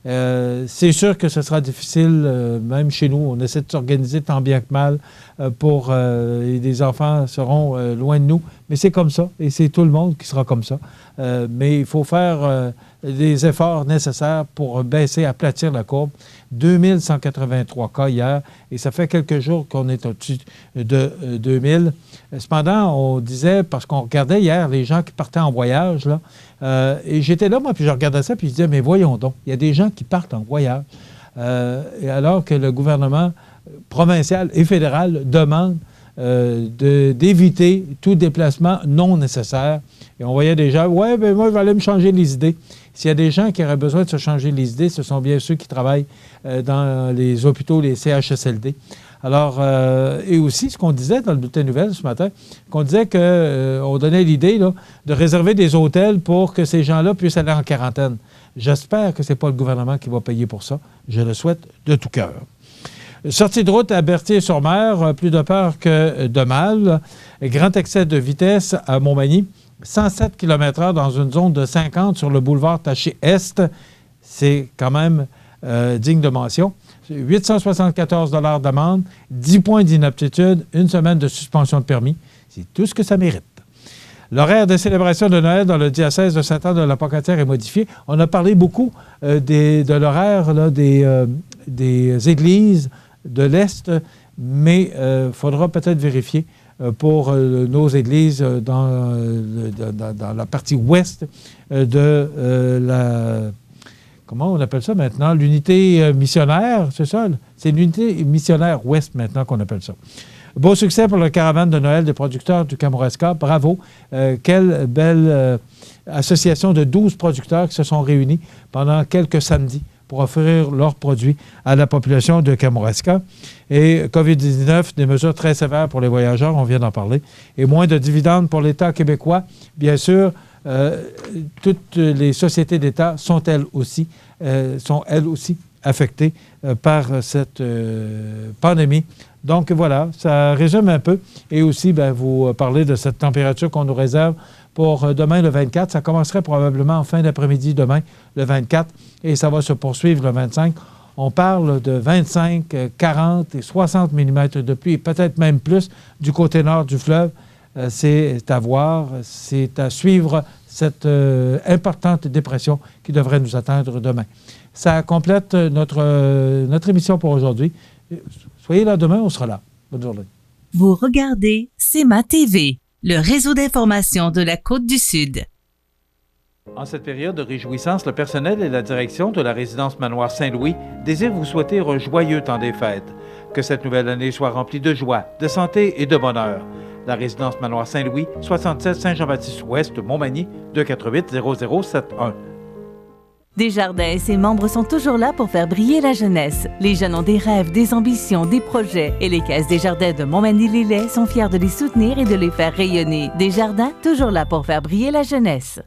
C'est sûr que ce sera difficile, même chez nous. On essaie de s'organiser tant bien que mal les enfants seront loin de nous. Mais c'est comme ça, et c'est tout le monde qui sera comme ça. Mais il faut faire des efforts nécessaires pour baisser, aplatir la courbe. 2183 cas hier, et ça fait quelques jours qu'on est au-dessus de 2000. Cependant, on disait, parce qu'on regardait hier les gens qui partaient en voyage, là, et j'étais là, moi, puis je regardais ça, puis je disais, mais voyons donc, il y a des gens qui partent en voyage, et alors que le gouvernement provincial et fédéral demande d'éviter tout déplacement non nécessaire. Et on voyait des gens, « Ouais, ben moi, je vais aller me changer les idées. » S'il y a des gens qui auraient besoin de se changer les idées, ce sont bien ceux qui travaillent dans les hôpitaux, les CHSLD. Alors, et aussi, ce qu'on disait dans le bulletin de nouvelles ce matin, qu'on disait qu'on donnait l'idée là, de réserver des hôtels pour que ces gens-là puissent aller en quarantaine. J'espère que ce n'est pas le gouvernement qui va payer pour ça. Je le souhaite de tout cœur. Sortie de route à Berthier-sur-Mer, plus de peur que de mal. Grand excès de vitesse à Montmagny. 107 km/h dans une zone de 50 sur le boulevard Taché-Est. C'est quand même digne de mention. 874 $ d'amende, 10 points d'inaptitude, 1 semaine de suspension de permis. C'est tout ce que ça mérite. L'horaire de célébration de Noël dans le diocèse de Sainte-Anne-de-la-Pocatière est modifié. On a parlé beaucoup de l'horaire là, des églises de l'Est, mais il faudra peut-être vérifier pour nos églises dans la partie ouest de la... Comment on appelle ça maintenant? L'unité missionnaire, c'est ça? C'est l'unité missionnaire ouest maintenant qu'on appelle ça. Beau succès pour le caravane de Noël des producteurs du Kamouraska. Bravo! Quelle belle association de 12 producteurs qui se sont réunis pendant quelques samedis pour offrir leurs produits à la population de Kamouraska. Et COVID-19, des mesures très sévères pour les voyageurs, on vient d'en parler. Et moins de dividendes pour l'État québécois. Bien sûr, toutes les sociétés d'État sont elles aussi affectées par cette pandémie. Donc voilà, ça résume un peu. Et aussi, vous parlez de cette température qu'on nous réserve pour demain, le 24. Ça commencerait probablement en fin d'après-midi demain, le 24, et ça va se poursuivre le 25. On parle de 25, 40 et 60 mm de pluie, peut-être même plus du côté nord du fleuve. C'est à voir, c'est à suivre cette importante dépression qui devrait nous atteindre demain. Ça complète notre émission pour aujourd'hui. Soyez là demain, on sera là. Bonne journée. Vous regardez CEMA TV, le réseau d'information de la Côte-du-Sud. En cette période de réjouissance, le personnel et la direction de la résidence Manoir Saint-Louis désirent vous souhaiter un joyeux temps des fêtes. Que cette nouvelle année soit remplie de joie, de santé et de bonheur. La résidence Manoir Saint-Louis, 67 Saint-Jean-Baptiste-Ouest, Montmagny, 248-0071. Desjardins et ses membres sont toujours là pour faire briller la jeunesse. Les jeunes ont des rêves, des ambitions, des projets. Et les caisses Desjardins de Montmagny-Lillet sont fiers de les soutenir et de les faire rayonner. Desjardins, toujours là pour faire briller la jeunesse.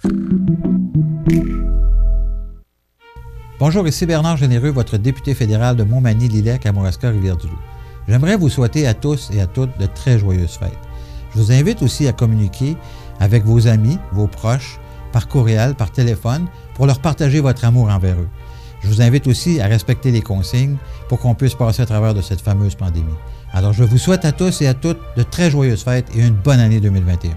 Bonjour, ici Bernard Généreux, votre député fédéral de Montmagny-Lillet, Kamouraska, Rivière-du-Loup. J'aimerais vous souhaiter à tous et à toutes de très joyeuses fêtes. Je vous invite aussi à communiquer avec vos amis, vos proches, par courriel, par téléphone, pour leur partager votre amour envers eux. Je vous invite aussi à respecter les consignes pour qu'on puisse passer à travers de cette fameuse pandémie. Alors, je vous souhaite à tous et à toutes de très joyeuses fêtes et une bonne année 2021.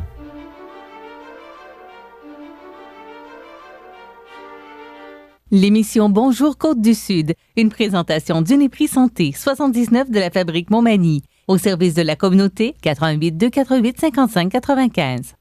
L'émission Bonjour Côte-du-Sud, une présentation d'Uniprix Santé, 79 de la Fabrique Montmagny, au service de la communauté, 88 248 55 95.